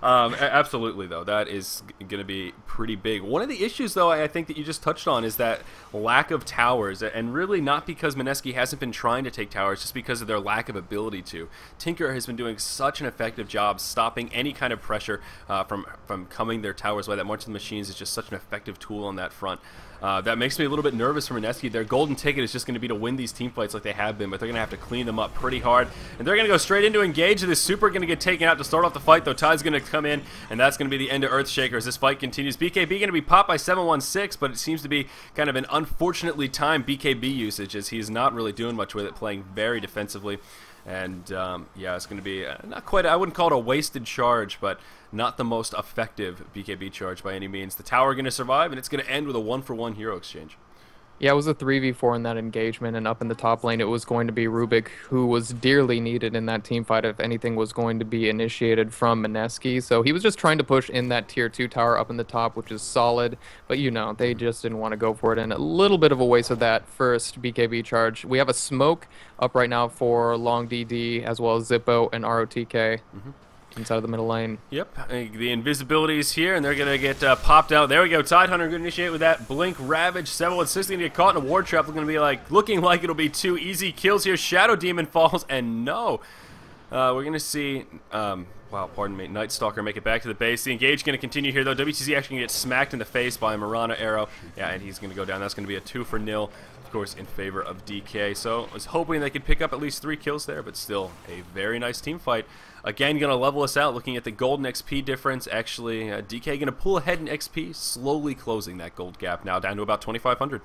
absolutely though. That is going to be pretty big. One of the issues, though, I think that you just touched on is that lack of towers, and really not because Mineski hasn't been trying to take towers, just because of their lack of ability to. Tinker has been doing such an effective job stopping any kind of pressure from coming their towers. Why that March of the Machines is just such an effective tool on that front. That makes me a little bit nervous for Mineski. Their golden ticket is just going to be to win these team fights like they have been, but they're going to have to clean them up pretty hard. And they're going to go straight into engage. This super going to get taken out to start off the fight, though Ty's going to come in, and that's going to be the end of Earthshaker as this fight continues. BKB going to be popped by 716, but it seems to be kind of an unfortunately timed BKB usage, as he's not really doing much with it, playing very defensively. And yeah, it's going to be not quite, I wouldn't call it a wasted charge, but not the most effective BKB charge by any means. The tower going to survive, and it's going to end with a 1-for-1 hero exchange. Yeah, it was a 3v4 in that engagement, and up in the top lane, it was going to be Rubik, who was dearly needed in that team fight if anything was going to be initiated from Mineski. So he was just trying to push in that tier 2 tower up in the top, which is solid, but you know, they just didn't want to go for it, and a little bit of a waste of that first BKB charge. We have a smoke up right now for Long DD, as well as Zippo and ROTK. Inside of the middle lane. Yep, the invisibility is here, and they're going to get popped out. There we go. Tidehunter going to initiate with that Blink Ravage. 716 going to get caught in a ward trap. It's going to be like, looking like it'll be 2 easy kills here. Shadow Demon falls, and no. We're going to see, wow, pardon me, Night Stalker make it back to the base. The engage going to continue here, though. WTZ actually going to get smacked in the face by a Mirana arrow. Yeah, and he's going to go down. That's going to be a 2-for-0. Of course, in favor of DK. So I was hoping they could pick up at least 3 kills there, but still a very nice team fight. Again, going to level us out, looking at the golden XP difference. Actually, DK going to pull ahead in XP, slowly closing that gold gap now down to about 2,500.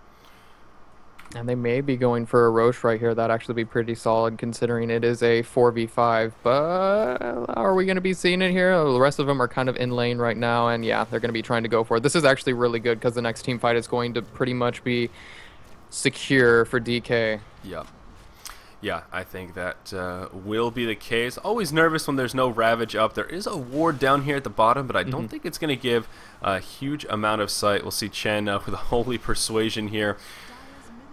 And they may be going for a Roche right here. That'd actually be pretty solid considering it is a 4v5. But are we going to be seeing it here? The rest of them are kind of in lane right now, and yeah, they're going to be trying to go for it. This is actually really good because the next team fight is going to pretty much be secure for DK. Yeah. Yeah, I think that will be the case. Always nervous when there's no Ravage up. There is a ward down here at the bottom, but I don't think it's going to give a huge amount of sight. We'll see Chen with a Holy Persuasion here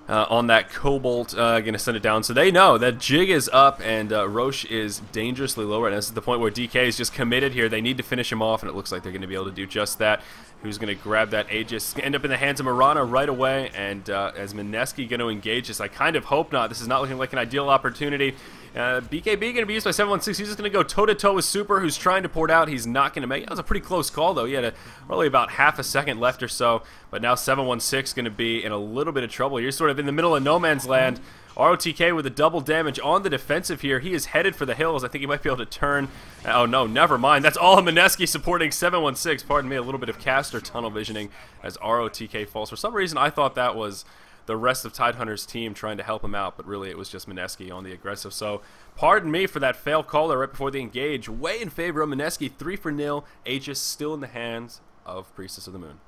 on that Cobalt. Going to send it down. So they know that Jig is up, and Roche is dangerously low right now. This is the point where DK is just committed here. They need to finish him off, and it looks like they're going to be able to do just that. Who's going to grab that Aegis? End up in the hands of Mirana right away, and as Mineski going to engage this, I kind of hope not. This is not looking like an ideal opportunity. BKB going to be used by 716. He's just going to go toe-to-toe with Super, who's trying to port out. He's not going to make it. That was a pretty close call, though. He had probably about half a second left or so, but now 716 going to be in a little bit of trouble. You're sort of in the middle of no man's land. ROTK with a double damage on the defensive here. He is headed for the hills. I think he might be able to turn. Oh, no, never mind. That's all Mineski supporting 716. Pardon me, a little bit of caster tunnel visioning as ROTK falls. For some reason, I thought that was the rest of Tidehunter's team trying to help him out, but really it was just Mineski on the aggressive. So, pardon me for that fail caller right before the engage. Way in favor of Mineski, 3-for-0. Aegis still in the hands of Priestess of the Moon.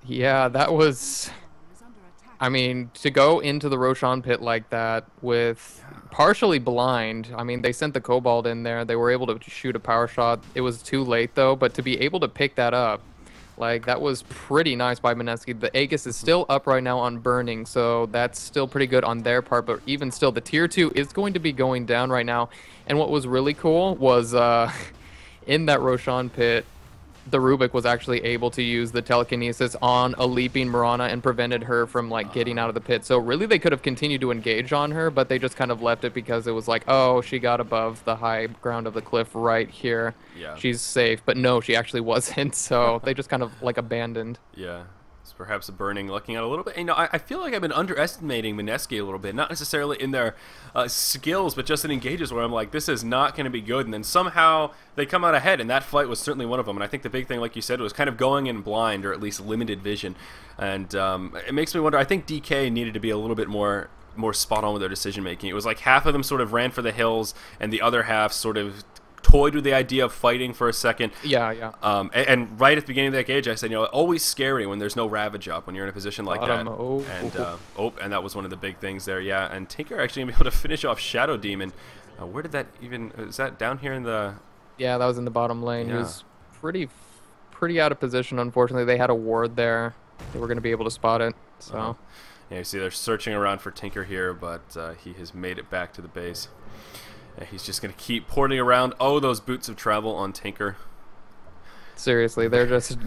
Yeah, that was... I mean, to go into the Roshan pit like that with partially blind, I mean, they sent the Cobalt in there. They were able to shoot a power shot. It was too late, though, but to be able to pick that up, like, that was pretty nice by Mineski. The Aegis is still up right now on Burning, so that's still pretty good on their part, but even still, the Tier 2 is going to be going down right now. And what was really cool was in that Roshan pit, the Rubik was actually able to use the telekinesis on a leaping Mirana and prevented her from like getting out of the pit. So really they could have continued to engage on her, but they just kind of left it because it was like, oh, she got above the high ground of the cliff right here. Yeah. She's safe. But no, she actually wasn't. So they just kind of like abandoned. Yeah. It's perhaps a Burning looking at a little bit. You know, I feel like I've been underestimating Mineski a little bit. Not necessarily in their skills, but just in engages where I'm like, this is not going to be good. And then somehow they come out ahead, and that fight was certainly one of them. And I think the big thing, like you said, was kind of going in blind, or at least limited vision. And it makes me wonder, I think DK needed to be a little bit more spot on with their decision making. It was like half of them sort of ran for the hills, and the other half sort of toyed with the idea of fighting for a second. Yeah. And right at the beginning of that gauge, I said, you know, always scary when there's no Ravage up, when you're in a position like that. And that was one of the big things there, yeah. And Tinker actually going to be able to finish off Shadow Demon. Where did that even... Is that down here in the... Yeah, that was in the bottom lane. Yeah. He was pretty out of position, unfortunately. They had a ward there. They were going to be able to spot it, so... Yeah, you see they're searching around for Tinker here, but he has made it back to the base. And he's just going to keep porting around. Oh, those boots of travel on Tinker. Seriously, they're just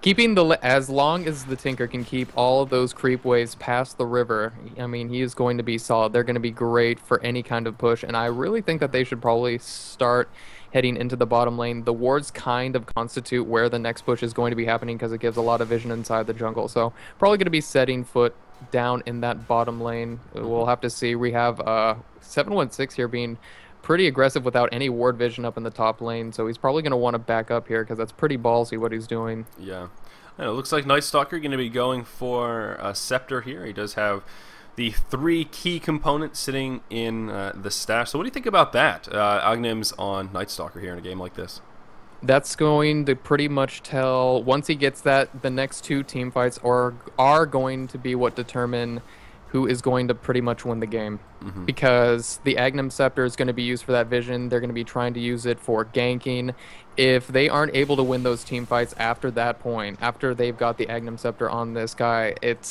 keeping as long as the Tinker can keep all of those creep waves past the river. I mean, he is going to be solid. They're going to be great for any kind of push, and I really think that they should probably start heading into the bottom lane. The wards kind of constitute where the next push is going to be happening because it gives a lot of vision inside the jungle. So probably going to be setting foot down in that bottom lane. We'll have to see. We have 716 here being pretty aggressive without any ward vision up in the top lane, so he's probably going to want to back up here because that's pretty ballsy what he's doing. Yeah. And it looks like Night Stalker going to be going for a Scepter here. He does have the 3 key components sitting in the stash. So what do you think about that? Agnim's on Night Stalker here in a game like this. That's going to pretty much tell, once he gets that, the next 2 team fights are going to be what determine who is going to pretty much win the game. Because the Aghanim Scepter is going to be used for that vision. They're going to be trying to use it for ganking. If they aren't able to win those team fights after that point, after they've got the Aghanim Scepter on this guy, it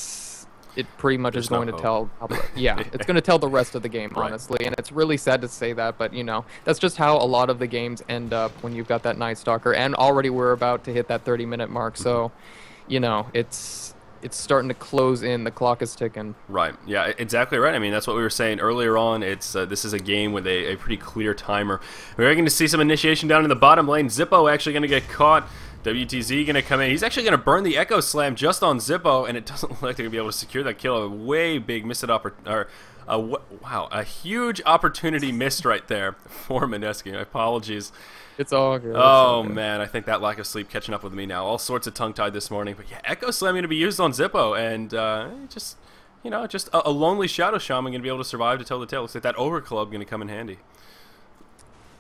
pretty much is going to tell, it's going to tell the rest of the game, honestly. And it's really sad to say that, but, you know, that's just how a lot of the games end up when you've got that Night Stalker. And already we're about to hit that 30-minute mark, so, you know, it's starting to close in. The clock is ticking. Right. Yeah, exactly right. I mean, that's what we were saying earlier on. It's this is a game with a pretty clear timer. We're going to see some initiation down in the bottom lane. Zippo actually going to get caught. WTZ going to come in. He's actually going to burn the Echo Slam just on Zippo, and it doesn't look like they're going to be able to secure that kill. A way big missed opportunity. Wow, a huge opportunity missed right there for Mineski. My apologies. It's all good. Oh, man, I think that lack of sleep catching up with me now. All sorts of tongue-tied this morning. But yeah, Echo Slam going to be used on Zippo, and just, you know, just a lonely Shadow Shaman going to be able to survive to tell the tale. Looks like that Overclub going to come in handy.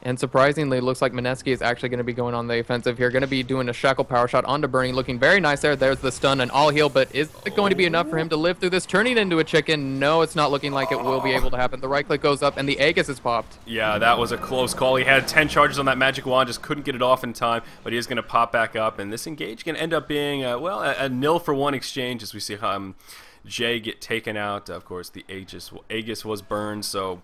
And surprisingly, it looks like Mineski is actually going to be going on the offensive here. Going to be doing a Shackle Power Shot onto Bernie. Looking very nice there. There's the stun and all heal. But is it going to be enough for him to live through this? Turning into a chicken. No, it's not looking like it will be able to happen. The right click goes up and the Aegis is popped. Yeah, that was a close call. He had 10 charges on that Magic Wand. Just couldn't get it off in time. But he is going to pop back up. And this engage can end up being, a 0-for-1 exchange as we see Jay get taken out. Of course, the Aegis was burned. So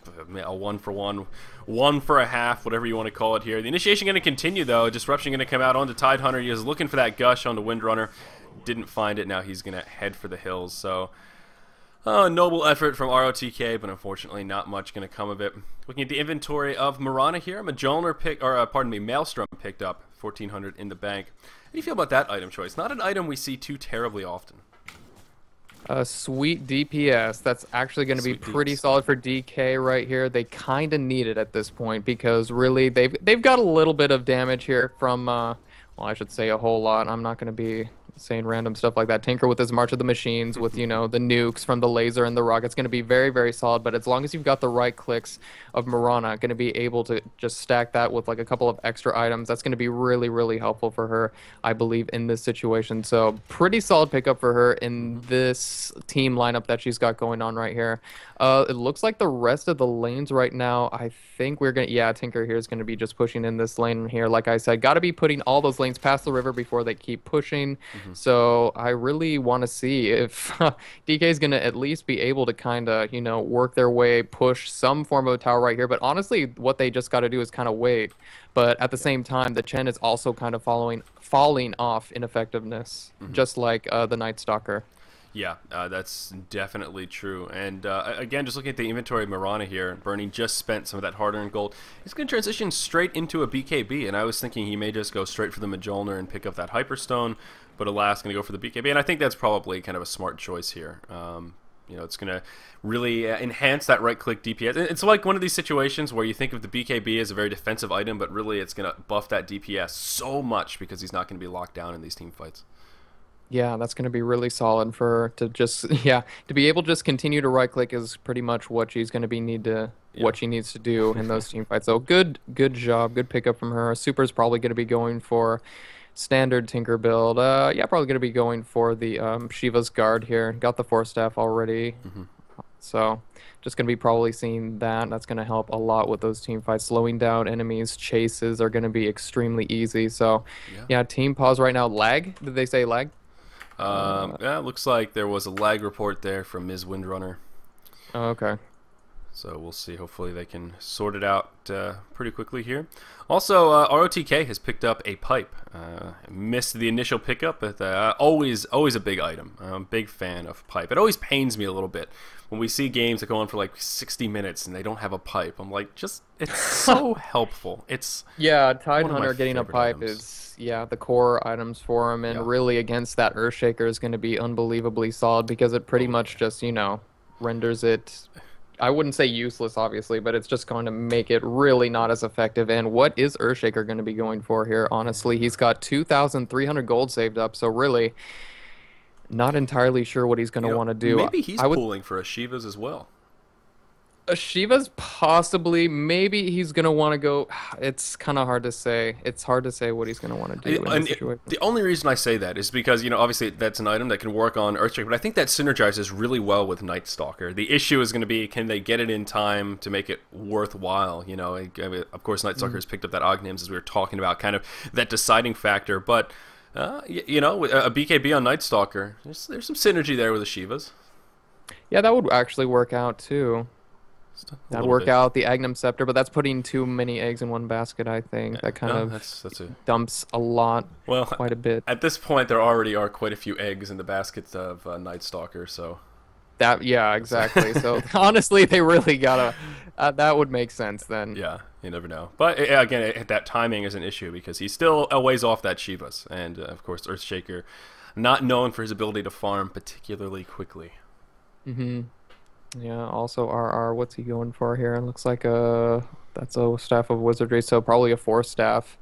a 1-for-1, 1 for a half, whatever you want to call it here. The initiation going to continue, though. Disruption going to come out onto Tidehunter. He was looking for that gush onto Windrunner. Didn't find it. Now he's going to head for the hills. So, noble effort from ROTK, but unfortunately not much going to come of it. Looking at the inventory of Mirana here, Maelstrom picked up 1,400 in the bank. How do you feel about that item choice? Not an item we see too terribly often. Sweet DPS. That's actually going to be pretty solid for DK right here. They kind of need it at this point because really they've got a little bit of damage here from, well, I should say a whole lot. I'm not going to be saying random stuff like that. Tinker with his March of the Machines, with, you know, the nukes from the laser and the rocket's going to be very, very solid. But as long as you've got the right clicks of Mirana, going to be able to just stack that with like a couple of extra items, that's going to be really, really helpful for her, I believe, in this situation. So pretty solid pickup for her in this team lineup that she's got going on right here. It looks like the rest of the lanes right now, I think we're going to, yeah, Tinker here is going to be just pushing in this lane here. Like I said, got to be putting all those lanes past the river before they keep pushing. So I really want to see if DK is going to at least be able to kind of, you know, work their way, push some form of a tower right here. But honestly, what they just got to do is kind of wait. But at the same time, the Chen is also kind of falling off in effectiveness, just like the Night Stalker. Yeah, that's definitely true. And again, just looking at the inventory of Mirana here, Bernie just spent some of that hard-earned gold. He's going to transition straight into a BKB, and I was thinking he may just go straight for the Mjolnir and pick up that Hyperstone, but alas, going to go for the BKB, and I think that's probably kind of a smart choice here. You know, it's going to really enhance that right-click DPS. It's like one of these situations where you think of the BKB as a very defensive item, but really it's going to buff that DPS so much because he's not going to be locked down in these team fights. Yeah, that's going to be really solid for her to just, yeah, to be able to just continue to right click is pretty much what she's going to be what she needs to do in those team fights. So good job, good pickup from her. Super's probably going to be going for standard Tinker build. Yeah, probably going to be going for the Shiva's Guard here. Got the 4-staff already. So just going to be probably seeing that. That's going to help a lot with those team fights. Slowing down enemies, chases are going to be extremely easy. So yeah, team pause right now. Lag? Did they say lag? Yeah, looks like there was a lag report there from Ms. Windrunner. Oh, okay. So we'll see. Hopefully they can sort it out pretty quickly here. Also, ROTK has picked up a pipe. Missed the initial pickup, but always a big item. I'm a big fan of pipe. It always pains me a little bit when we see games that go on for like 60 minutes and they don't have a pipe. I'm like, it's so helpful. It's Yeah, Tide one of my Hunter getting a favorite pipe items. is, yeah, the core items for him, and Yeah. really against that Earthshaker is going to be unbelievably solid because it pretty much just, renders it, I wouldn't say useless, obviously, but it's just going to make it really not as effective. And what is Earthshaker going to be going for here? Honestly, he's got 2,300 gold saved up, so really not entirely sure what he's going to want to do. Maybe he's I would pulling for a Shivas as well. Shiva's possibly, maybe he's gonna want to go. It's kind of hard to say. It's hard to say what he's gonna want to do in And this situation. the only reason I say that is because, obviously that's an item that can work on Earthshake, but I think that synergizes really well with Night Stalker. The issue is going to be, can they get it in time to make it worthwhile? Of course, Night Stalker has picked up that Ognims, as we were talking about, kind of that deciding factor, but, with a BKB on Night Stalker, there's some synergy there with the Shivas. Yeah, that would actually work out too. That'd work out the Agnum Scepter, but that's putting too many eggs in one basket, I think. That kind of dumps a lot, quite a bit. At this point, there already are quite a few eggs in the baskets of Night Stalker, so... Yeah, exactly. So, honestly, they really gotta... that would make sense, then. Yeah, you never know. But, again, that timing is an issue, because he's still a ways off that Shivas. And, of course, Earthshaker, not known for his ability to farm particularly quickly. Mm-hmm. Yeah, also RR, what's he going for here? It looks like that's a Staff of Wizardry, so probably a Force Staff.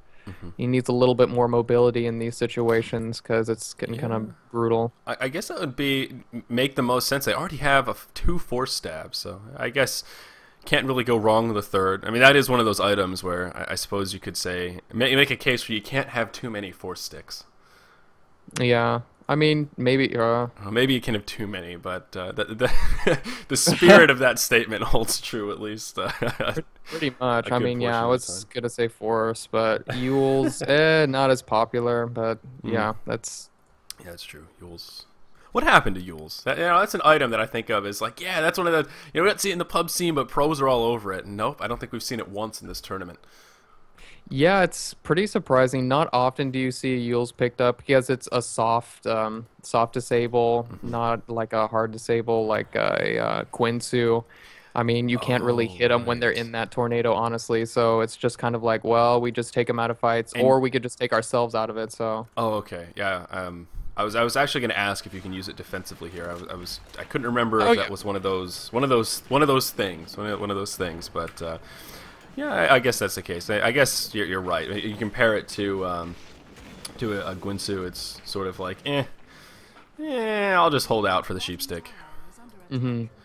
He needs a little bit more mobility in these situations because it's getting kind of brutal. I guess that would make the most sense. They already have 2 Force Stabs, so I guess can't really go wrong with a third. I mean, that is one of those items where I suppose you could say, make a case where you can't have too many Force Sticks. Yeah. I mean, maybe maybe you can have too many, but the spirit of that statement holds true, at least. Pretty much. I mean, yeah, I was gonna say Force, but Yule's not as popular, but yeah, that's true. Yule's. What happened to Yule's? That's an item that I think of as like, yeah, that's one of the we don't see it in the pub scene, but pros are all over it. Nope, I don't think we've seen it once in this tournament. Yeah, it's pretty surprising. Not often do you see Yule's picked up because it's a soft disable, not like a hard disable like a Quinsu. I mean, you can't really hit them when they're in that tornado, honestly. So it's just kind of like, well, we just take them out of fights, or we could just take ourselves out of it. So. Oh, okay, yeah. I was actually going to ask if you can use it defensively here. I couldn't remember if that was one of those things, but. Yeah, I guess that's the case. I guess you're right. You compare it to a Gwinsu, it's sort of like, I'll just hold out for the sheepstick.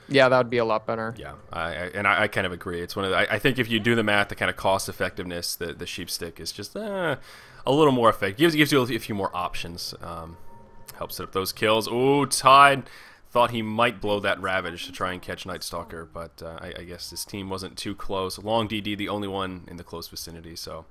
Yeah, that would be a lot better. Yeah, I kind of agree. It's one of I think if you do the math, the kind of cost effectiveness, the sheepstick is just a little more effective. Gives you a few more options. Helps set up those kills. Ooh, Tide. Thought he might blow that Ravage to try and catch Night Stalker, but I guess his team wasn't too close. Long DD, the only one in the close vicinity, so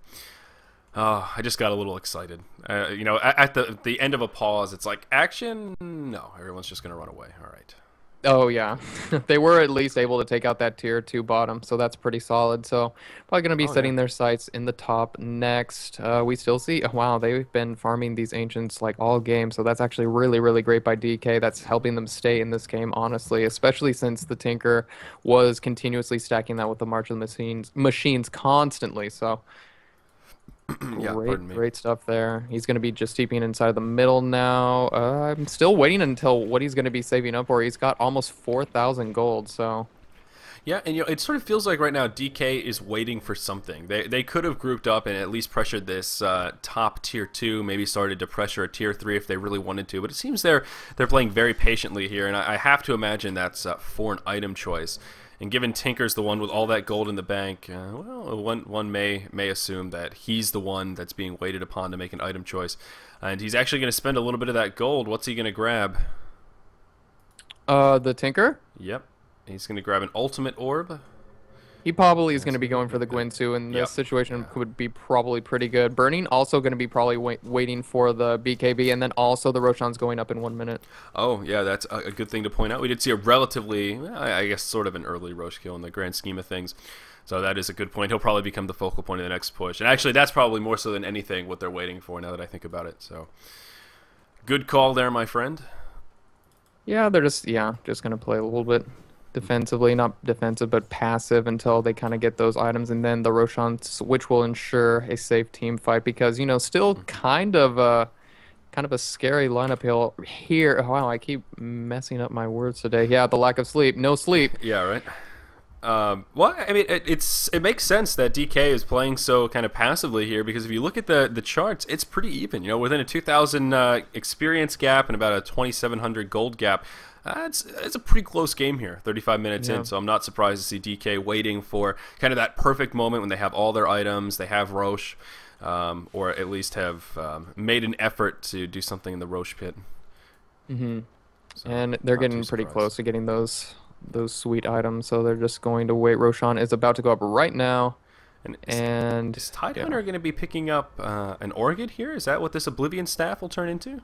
I just got a little excited. At the end of a pause, it's like, action? No, everyone's just going to run away. All right. Oh, yeah. They were at least able to take out that tier 2 bottom, so that's pretty solid. So probably going to be setting their sights in the top next. We still see, wow, they've been farming these Ancients like all game, so that's actually really, really great by DK. That's helping them stay in this game, honestly, especially since the Tinker was continuously stacking that with the March of the Machines constantly, so... Yeah, great stuff there. He's going to be just TPing inside the middle now. I'm still waiting until what he's going to be saving up for. He's got almost 4,000 gold, so... Yeah, and it sort of feels like right now DK is waiting for something. They could have grouped up and at least pressured this top tier 2, maybe started to pressure a tier 3 if they really wanted to, but it seems they're playing very patiently here, and I have to imagine that's for an item choice. And given Tinker's the one with all that gold in the bank, one may assume that he's the one that's being waited upon to make an item choice. And he's actually going to spend a little bit of that gold. What's he going to grab? The Tinker? Yep. He's going to grab an ultimate orb. He probably is going That's to be going for the good. Gwynsu, and Yep. this situation Yeah. could be probably pretty good. Burning also going to be probably waiting for the BKB, and then also the Roshan's going up in 1 minute. Oh, yeah, that's a good thing to point out. We did see a relatively, I guess, sort of an early Roche kill in the grand scheme of things. So that is a good point. He'll probably become the focal point of the next push. And actually, that's probably more so than anything what they're waiting for now that I think about it. So, good call there, my friend. Yeah, they're just going to play a little bit defensively, not defensive, but passive until they kind of get those items, and then the Roshan, which will ensure a safe team fight because, still kind of a scary lineup here. Wow, I keep messing up my words today. Yeah, the lack of sleep, no sleep. Yeah, right. Well, I mean, it makes sense that DK is playing so kind of passively here because if you look at the charts, it's pretty even. Within a 2,000 experience gap and about a 2,700 gold gap. It's a pretty close game here, 35 minutes Yeah. in, so I'm not surprised to see DK waiting for kind of that perfect moment when they have all their items, they have Roche, or at least have made an effort to do something in the Roche pit. hmm So, And they're not too getting pretty surprised. close to getting those sweet items, so they're just going to wait. Roshan is about to go up right now, And and is yeah. Tidehunter going to be picking up an Orchid here? Is that what this Oblivion staff will turn into?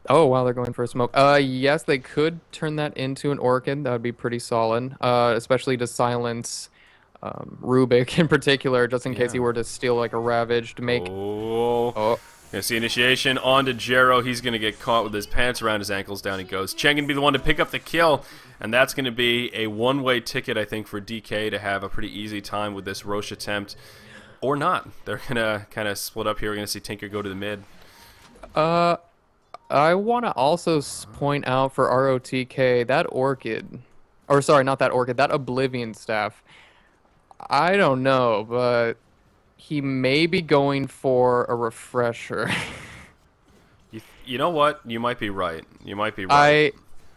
Oh wow, they're going for a smoke. Yes, they could turn that into an Orchid. That would be pretty solid. Especially to silence Rubik in particular, just in case he Yeah. were to steal like a Ravage to make. Oh. Oh, Gonna see initiation on to Jero. He's gonna get caught with his pants around his ankles. Down he goes. Chen gonna be the one to pick up the kill, and that's gonna be a one-way ticket, I think, for DK to have a pretty easy time with this Roche attempt, or not. They're gonna kind of split up here. We're gonna see Tinker go to the mid. uh, I want to also point out for ROTK that Orchid, or sorry, not that Orchid, that Oblivion staff. I don't know, but he may be going for a refresher. You know what? You might be right. You might be right.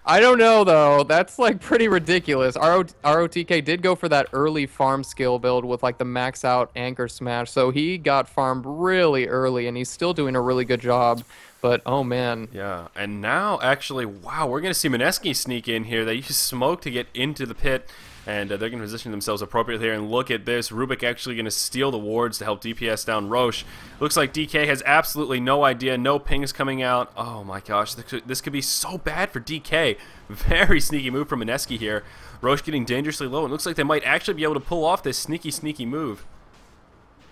I I don't know though. That's like pretty ridiculous. ROTK did go for that early farm skill build with like the max out anchor smash. So he got farmed really early and he's still doing a really good job. But oh man. Yeah, and now actually, wow, we're going to see Mineski sneak in here. They use smoke to get into the pit, and they're going to position themselves appropriately here. And look at this, Rubik actually going to steal the wards to help DPS down Roche. Looks like DK has absolutely no idea, no pings coming out. Oh my gosh, this could be so bad for DK. Very sneaky move from Mineski here. Roche getting dangerously low, and looks like they might actually be able to pull off this sneaky move.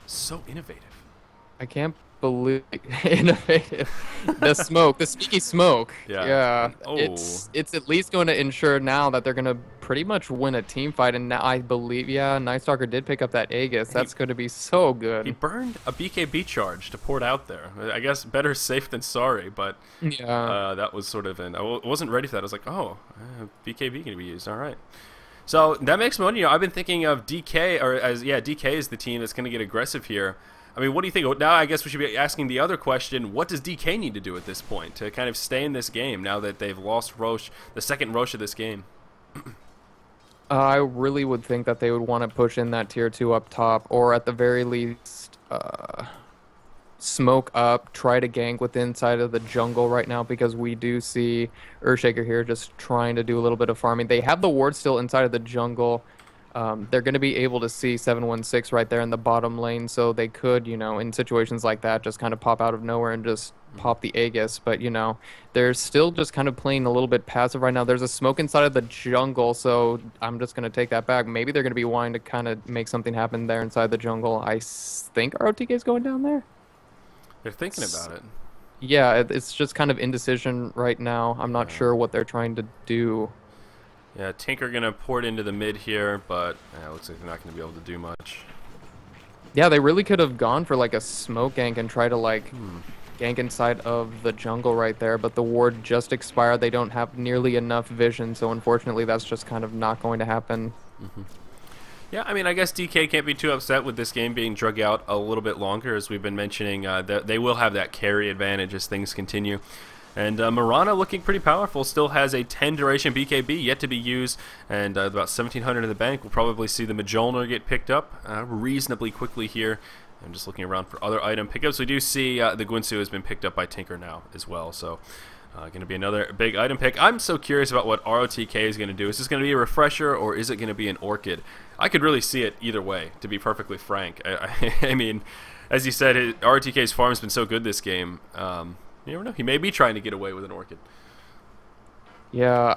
So innovative. I can't believe innovative. The sneaky smoke. Yeah. Yeah. Oh. It's at least going to ensure now that they're going to pretty much win a team fight. And now I believe, yeah, Night Stalker did pick up that Aegis. That's going to be so He good. burned a BKB charge to pour it out there. I guess better safe than sorry, but Yeah. that was sort of an... wasn't ready for that. I was like, oh, BKB going to be used. All right. So that makes me wonder, I've been thinking of DK, or DK is the team that's going to get aggressive here. I mean, what do you think? Now I guess we should be asking the other question, what does DK need to do at this point to kind of stay in this game now that they've lost Roche, the second Roche of this game? I really would think that they would want to push in that tier 2 up top, or at the very least, smoke up, try to gank with inside of the jungle right now, because we do see Earthshaker here just trying to do a little bit of farming. They have the ward still inside of the jungle. They're going to be able to see 716 right there in the bottom lane, so they could, in situations like that, just kind of pop out of nowhere and just pop the Aegis. But, they're still just kind of playing a little bit passive right now. There's a smoke inside of the jungle, so I'm just going to take that back. Maybe they're going to be wanting to kind of make something happen there inside the jungle. I think ROTK is going down there. They're thinking about it. Yeah, it's just kind of indecision right now. I'm not sure what they're trying to do. Yeah, Tinker going to port into the mid here, but it looks like they're not going to be able to do much. Yeah, they really could have gone for like a smoke gank and try to like gank inside of the jungle right there, but the ward just expired. They don't have nearly enough vision, so unfortunately that's just kind of not going to happen. Yeah, I mean, I guess DK can't be too upset with this game being drug out a little bit longer, as we've been mentioning. They will have that carry advantage as things continue. And Mirana looking pretty powerful, still has a 10 duration BKB yet to be used, and about 1,700 in the bank. We'll probably see the Mjolnir get picked up reasonably quickly here. I'm just looking around for other item pickups. We do see the Gwynsu has been picked up by Tinker now as well, so Going to be another big item pick. I'm so curious about what ROTK is going to do. Is this going to be a refresher or is it going to be an orchid? I could really see it either way, to be perfectly frank. I mean, as you said, ROTK's farm's been so good this game. You never know. He may be trying to get away with an orchid. Yeah,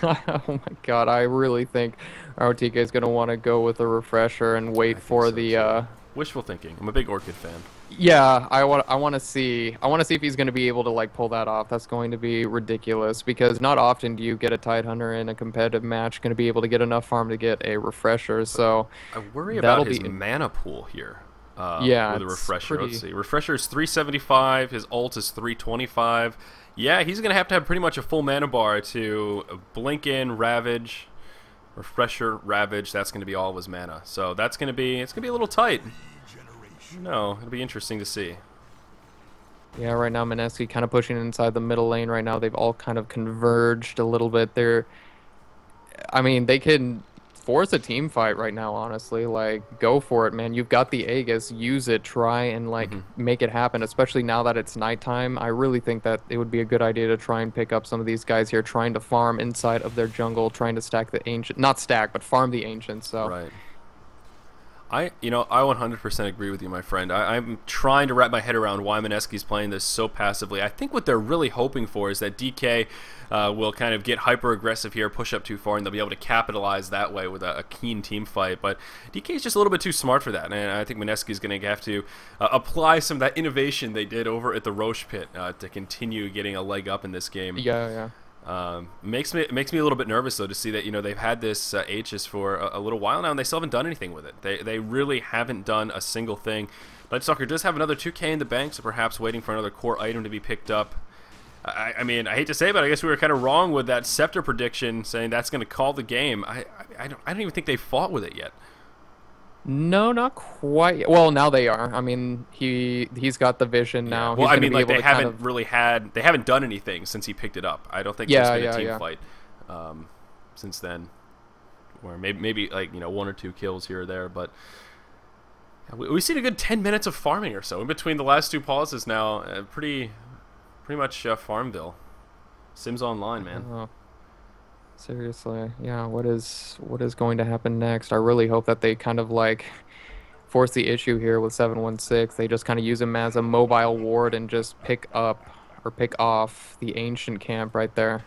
oh my God, I really think ROTK is going to want to go with a refresher and wait for the wishful thinking. I'm a big orchid fan. Yeah, I want to see if he's going to be able to like pull that off. That's going to be ridiculous because not often do you get a Tidehunter in a competitive match going to be able to get enough farm to get a refresher. So I worry about his mana pool here. Yeah, with a refresher. Let's see. Refresher is 375. His ult is 325. Yeah, he's going to have pretty much a full mana bar to blink in, ravage, refresher, ravage. That's going to be all of his mana. So it's going to be a little tight. No, it'll be interesting to see. Yeah, right now Mineski kind of pushing inside the middle lane right now. They've all kind of converged a little bit. I mean, they can force a team fight right now, honestly. Like, go for it, man. You've got the Aegis. Use it. Try and, like, make it happen, especially now that it's nighttime. I really think that it would be a good idea to try and pick up some of these guys here, trying to farm inside of their jungle, trying to stack the ancient... Not stack, but farm the ancients, so... Right. I 100% agree with you, my friend. I'm trying to wrap my head around why Mineski's playing this so passively. I think what they're really hoping for is that DK will kind of get hyper-aggressive here, push up too far, and they'll be able to capitalize that way with a keen team fight. But DK is just a little bit too smart for that, and I think Mineski's going to have to apply some of that innovation they did over at the Roche pit to continue getting a leg up in this game. Yeah, yeah. Makes me a little bit nervous though to see that they've had this Aegis for a little while now and they still haven't done anything with it. They really haven't done a single thing. Nightstalker does have another 2K in the bank, so perhaps waiting for another core item to be picked up. I mean, I hate to say it, but I guess we were kind of wrong with that Scepter prediction, saying that's going to call the game. I don't even think they fought with it yet. No, not quite. Well, now they are. I mean, he's got the vision now. Well, I mean, like they haven't done anything since he picked it up. I don't think there's been a team fight since then, or maybe like 1 or 2 kills here or there. But we've seen a good 10 minutes of farming or so in between the last 2 pauses now. Pretty much Farmville. Sims Online, man. Oh. Seriously, yeah, what is going to happen next? I really hope that they kind of like force the issue here with 716. They just kind of use him as a mobile ward and just pick up or pick off the ancient camp right there.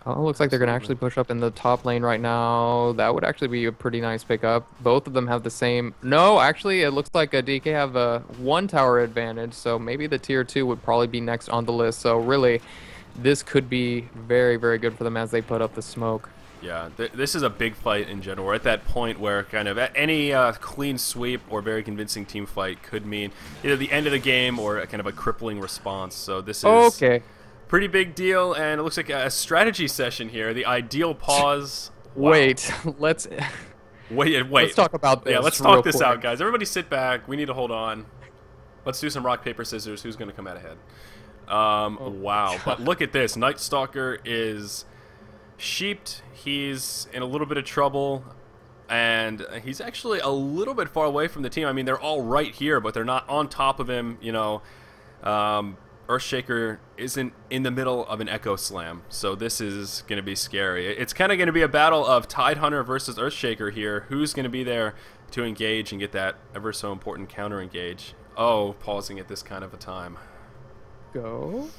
Oh, it looks like they're going to actually push up in the top lane right now. That would actually be a pretty nice pickup. Both of them have the same... No, actually, it looks like a DK have a 1 tower advantage, so maybe the tier 2 would probably be next on the list. So really... this could be very, very good for them as they put up the smoke. Yeah, this is a big fight in general. We're at that point where kind of any clean sweep or very convincing team fight could mean either the end of the game or a kind of a crippling response. So this is pretty big deal, and it looks like a strategy session here. The ideal pause. Wow. Wait, let's talk about this. Yeah, let's talk this out, guys. Everybody sit back. We need to hold on. Let's do some rock, paper, scissors. Who's going to come out ahead? Wow, but look at this. Nightstalker is sheeped. He's in a little bit of trouble, and he's actually a little bit far away from the team. I mean, they're all right here, but they're not on top of him. Earthshaker isn't in the middle of an Echo Slam, so this is going to be scary. It's kind of going to be a battle of Tidehunter versus Earthshaker here. Who's going to be there to engage and get that ever so important counter engage? Oh, pausing at this kind of a time. Go.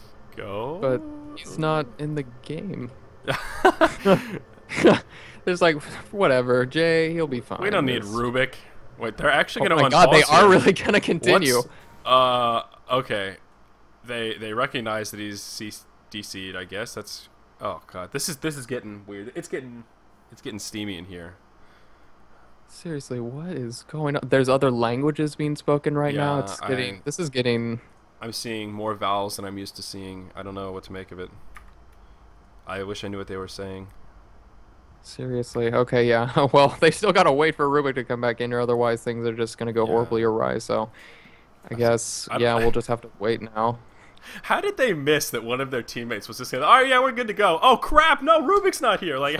But he's not in the game. There's like, whatever, Jay, he'll be fine. We don't need Rubik. Wait, they're actually going to unpause. Oh my God, they are really going to continue. Okay. They recognize that he's DC'd, I guess. That's... Oh God, this is getting weird. It's getting steamy in here. Seriously, what is going on? There's other languages being spoken right now. This is getting... I'm seeing more vowels than I'm used to seeing. I don't know what to make of it. I wish I knew what they were saying. Seriously. Okay, yeah. Well, they still got to wait for Rubik to come back in, or otherwise things are just going to go horribly awry. So I guess, we'll just have to wait now. How did they miss that one of their teammates was just saying, oh, yeah, we're good to go. Oh, crap, no, Rubik's not here. Like,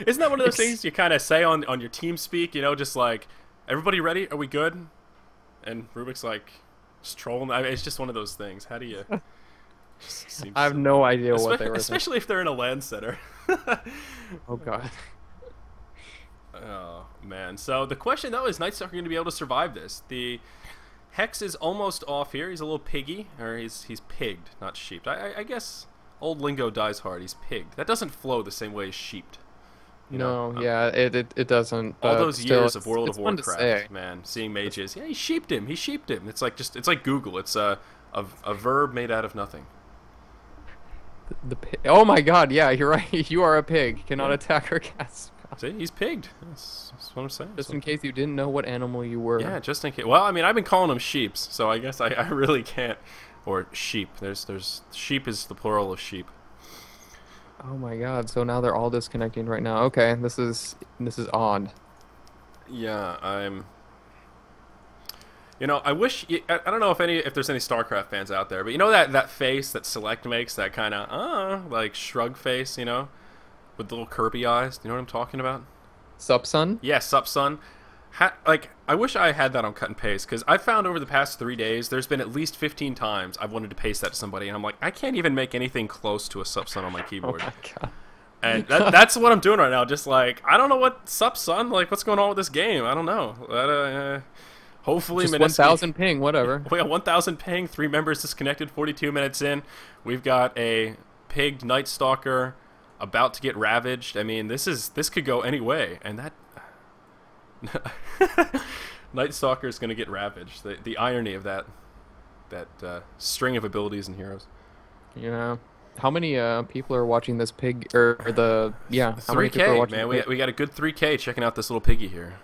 isn't that one of those things you kind of say on your team speak, just like, everybody ready? Are we good? And Rubik's like, Just trolling. I mean, it's just one of those things. How do you? Just seems I have silly. no idea what they were thinking. Especially if they're in a land center. Oh God. Oh man. So the question though is, Night Stalker going to be able to survive this? The Hex is almost off here. He's a little piggy, or he's pigged, not sheeped. I guess old lingo dies hard. He's pigged. That doesn't flow the same way as sheeped. You know? Yeah, it doesn't. All But those still, years of World of fun to Warcraft, say. man, seeing mages. Yeah, he sheeped him. He sheeped him. It's like Google. It's a verb made out of nothing. Oh my God, yeah, you're right. You are a pig. Cannot Yeah. attack or cast spells. See, he's pigged. That's what I'm saying. Just in case you didn't know what animal you were. Yeah, just in case. Well, I mean, I've been calling them sheeps, so I guess I really can't. Or sheep. There's sheep is the plural of sheep. Oh my God, so now they're all disconnecting right now. Okay, this is odd. Yeah, I'm. You know, I wish. I don't know if there's any StarCraft fans out there, but you know that face that Select makes, that kind of like shrug face, you know, with the little Kirby eyes. Do you know what I'm talking about? Sup, son? Yeah, sup, son. Like, I wish I had that on cut and paste, because I found over the past 3 days, there's been at least 15 times I've wanted to paste that to somebody, and I'm like, I can't even make anything close to a sup, son on my keyboard. Oh my God. And that's what I'm doing right now. Just like, I don't know what sup, son. Like, what's going on with this game? I don't know. Hopefully, Just Mineski. 1,000 ping, whatever. We got 1,000 ping, 3 members disconnected, 42 minutes in. We've got a pigged Night Stalker about to get ravaged. I mean, this could go any way, and that Night Stalker is going to get ravaged. The irony of that string of abilities and heroes. Yeah. How many people are watching this pig or the yeah? How many people are 3K, watching man. the pig? We got a good 3K checking out this little piggy here.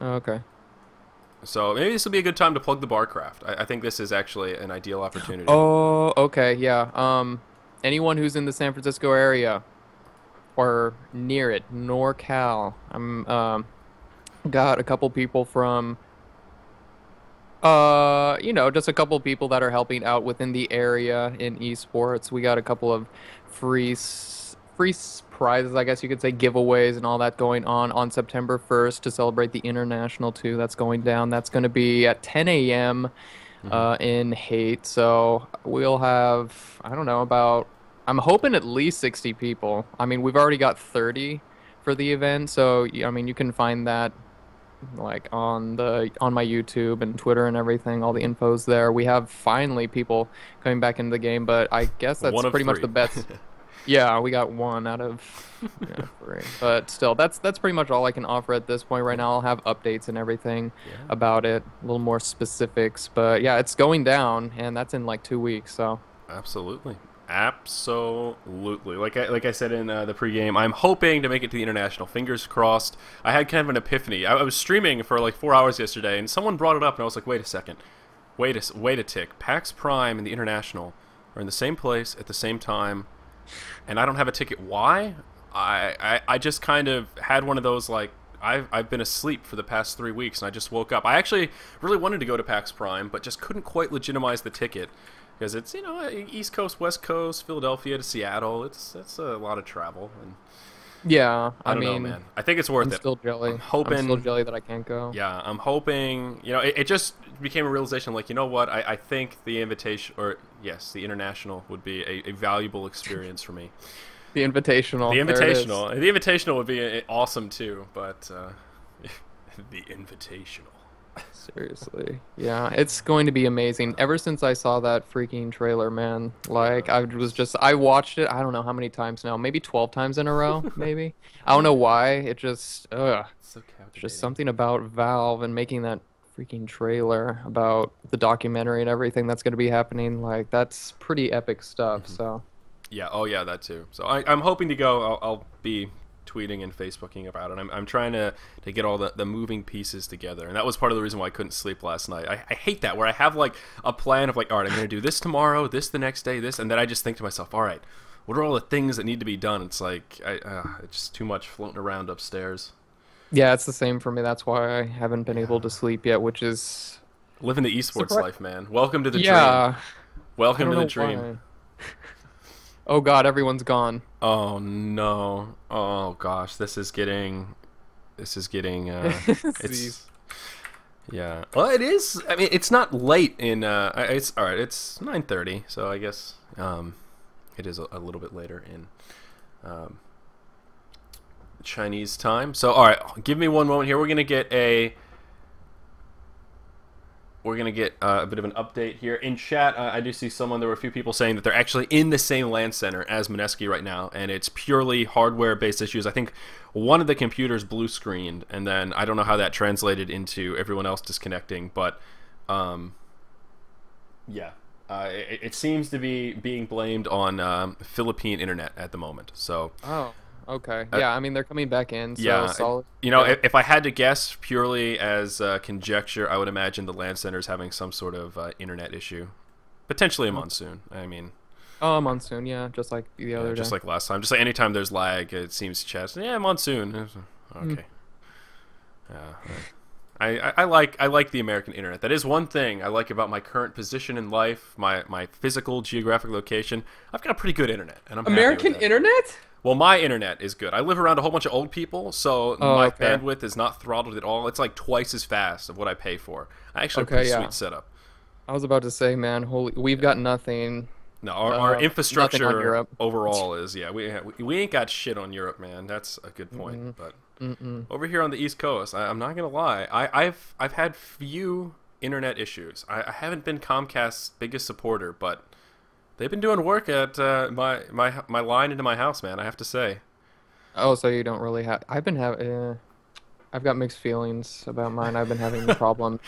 Oh, okay. So maybe this will be a good time to plug the Barcraft. I think this is actually an ideal opportunity. Oh, okay, yeah. Anyone who's in the San Francisco area or near it, NorCal. I'm got a couple people from just a couple people that are helping out within the area in esports. We got a couple of free prizes, I guess you could say, giveaways and all that going on September 1st to celebrate the International 2 that's going down. That's going to be at 10 a.m. In Haight. So we'll have, I don't know, I'm hoping at least 60 people. I mean, we've already got 30 for the event, so I mean, you can find that like on my YouTube and Twitter and everything. All the info's there. We have finally people coming back into the game, but I guess that's pretty much the best. Yeah, we got 1 out of 3. But still, that's pretty much all I can offer at this point right now. I'll have updates and everything about it, a little more specifics. But yeah, it's going down, and that's in like 2 weeks. So Absolutely. Like I said in the pregame, I'm hoping to make it to the International. Fingers crossed. I had kind of an epiphany. I was streaming for like 4 hours yesterday, and someone brought it up, and I was like, wait a second. Wait a tick. PAX Prime and the International are in the same place at the same time, and I don't have a ticket. Why? I just kind of had one of those, like, I've been asleep for the past 3 weeks, and I just woke up. I actually really wanted to go to PAX Prime, but just couldn't quite legitimize the ticket. Because it's, East Coast, West Coast, Philadelphia to Seattle. That's a lot of travel. And yeah, I don't know, man. I think it's worth it. I'm still jelly. I'm still jelly that I can't go. Yeah, I'm hoping. It just became a realization. Like, you know what? I think the invitation, or yes, the International would be a valuable experience for me. The Invitational. The Invitational would be awesome too. But the Invitational. Seriously. Yeah, it's going to be amazing. Ever since I saw that freaking trailer, man, like I watched it, I don't know how many times now, maybe 12 times in a row, maybe. I don't know why. It just So just something about Valve and making that freaking trailer about the documentary and everything that's going to be happening. Like, that's pretty epic stuff. So yeah, oh yeah, that too. So I'm hoping to go. I'll be tweeting and Facebooking about it. I'm trying to get all the moving pieces together, and that was part of the reason why I couldn't sleep last night. I hate that, where I have like a plan of like, all right, I'm gonna do this tomorrow, this the next day, this, and then I just think to myself, all right, what are all the things that need to be done? It's like it's just too much floating around upstairs. yeah, it's the same for me. That's why I haven't been able to sleep yet, which is living the esports life, man. Welcome to the dream. Welcome to the dream. Why. Oh God, everyone's gone. Oh no. Oh gosh, this is getting it's Yeah. Well, it is. I mean, it's not late in. It's all right. It's 9:30, so I guess it is a little bit later in um, Chinese time. So, all right, give me one moment here. We're gonna get a bit of an update here in chat. I do see someone. There were a few people saying that they're actually in the same LAN center as Mineski right now, and it's purely hardware-based issues. I think one of the computers blue screened, and then I don't know how that translated into everyone else disconnecting, but yeah, it seems to be being blamed on Philippine internet at the moment. So. Oh. Okay. Yeah, I mean they're coming back in. So yeah, solid. you know, Yeah. if I had to guess purely as conjecture, I would imagine the LAN center is having some sort of internet issue, potentially a monsoon. I mean, Oh, monsoon. Yeah, just like the yeah, other just day. like last time. Just like anytime there's lag, it seems chest. Yeah, monsoon. Okay. Yeah. I like the American internet. That is one thing I like about my current position in life, my physical geographic location. I've got a pretty good internet, and I'm happy American with that. internet? Well, my internet is good. I live around a whole bunch of old people, so Oh, my okay. bandwidth is not throttled at all. It's like twice as fast of what I pay for. I actually have a Okay, pretty yeah. sweet setup. I was about to say, man, holy, we've got nothing. No, our Nothing on infrastructure Europe. overall is, yeah, we ain't got shit on Europe, man. That's a good point. But over here on the East Coast, I'm not gonna lie, I've had few internet issues. I haven't been Comcast's biggest supporter, but they've been doing work at my line into my house, man. I have to say. Oh, so you don't really have. I've been having. I've got mixed feelings about mine. I've been having problems.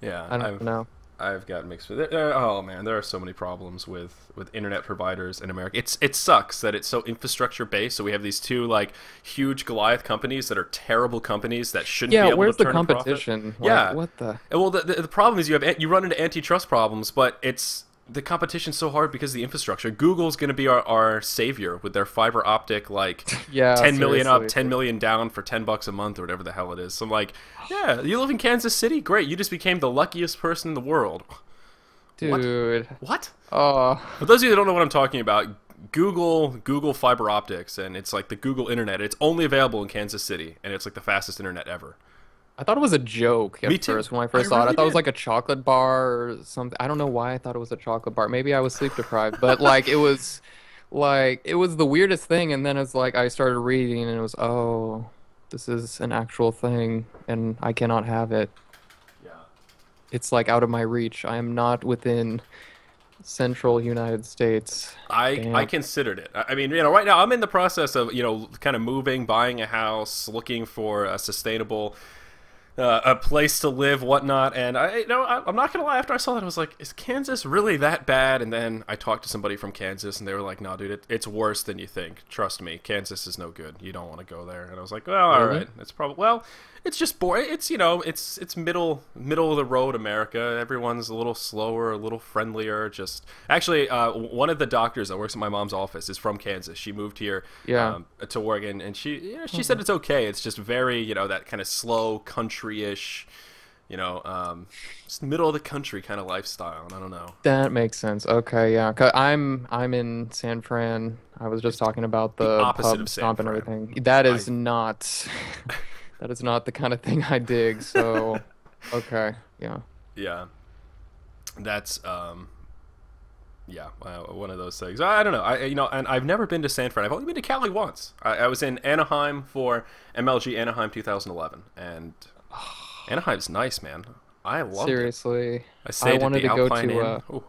Yeah, I don't know. I've got mixed with it. Oh man, there are so many problems with internet providers in America. It sucks that it's so infrastructure based. So we have these two like huge Goliath companies that are terrible companies that shouldn't be Yeah, able where's to the turn a profit. competition? Like, Yeah. what the? Well, the problem is you run into antitrust problems, but it's the competition's so hard because of the infrastructure. Google's going to be our savior with their fiber optic, like Yeah, 10 million up, seriously. 10 million down for $10 a month or whatever the hell it is. So I'm like, yeah, you live in Kansas City? Great. You just became the luckiest person in the world. Dude. What? Oh, For those of you that don't know what I'm talking about, Google fiber optics, and it's like the Google internet. It's only available in Kansas City, and it's like the fastest internet ever. I thought it was a joke Me at too. first when I first I saw it. I really thought it was did. like a chocolate bar or something. I don't know why I thought it was a chocolate bar. Maybe I was sleep deprived, but it was the weirdest thing. And then it's like I started reading, and it was, oh, this is an actual thing, and I cannot have it. Yeah. It's like out of my reach. I am not within central United States. I Damn. considered it. I mean, right now I'm in the process of kind of moving, buying a house, looking for a sustainable a place to live, whatnot. And I'm not gonna lie. After I saw that, I was like, "Is Kansas really that bad?" And then I talked to somebody from Kansas, and they were like, "No, dude, it's worse than you think. Trust me, Kansas is no good. You don't want to go there." And I was like, "Well, all Really? right. It's probably It's just boring. It's it's middle of the road America. Everyone's a little slower, a little friendlier. Just actually, one of the doctors that works at my mom's office is from Kansas. She moved here Yeah. to Oregon, and she said it's okay. It's just very that kind of slow country-ish, just middle of the country kind of lifestyle. And I don't know. That makes sense. Okay, yeah. 'Cause I'm in San Fran. I was just talking about The the opposite pub of San stomp and Fran. everything. That is I- not that is not the kind of thing I dig. So, okay, yeah. Yeah, that's yeah, one of those things. I don't know. And I've never been to San Fran. I've only been to Cali once. I was in Anaheim for MLG Anaheim 2011, and Anaheim's nice, man. I loved it. Seriously, I stayed wanted at the to go Alpine to. Inn. Ooh.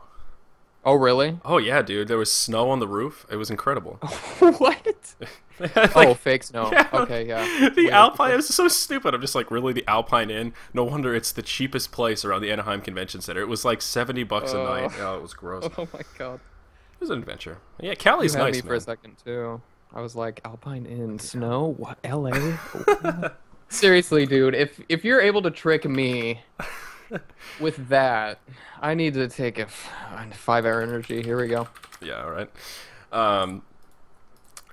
Oh, really? Oh yeah, dude. There was snow on the roof. It was incredible. What? Like, Oh, fake snow. yeah, Okay, yeah. The Weird. Alpine. It was so stupid. I'm just like, really, the Alpine Inn? No wonder it's the cheapest place around the Anaheim Convention Center. It was like $70 a night. Oh, it was gross. It Oh my God. was an adventure. Yeah, You Cali's had nice, me for man. a second too. I was like, Alpine Inn, snow? What? LA? Seriously, dude, if you're able to trick me with that, I need to take a 5-hour energy. Here we go. Yeah, all right.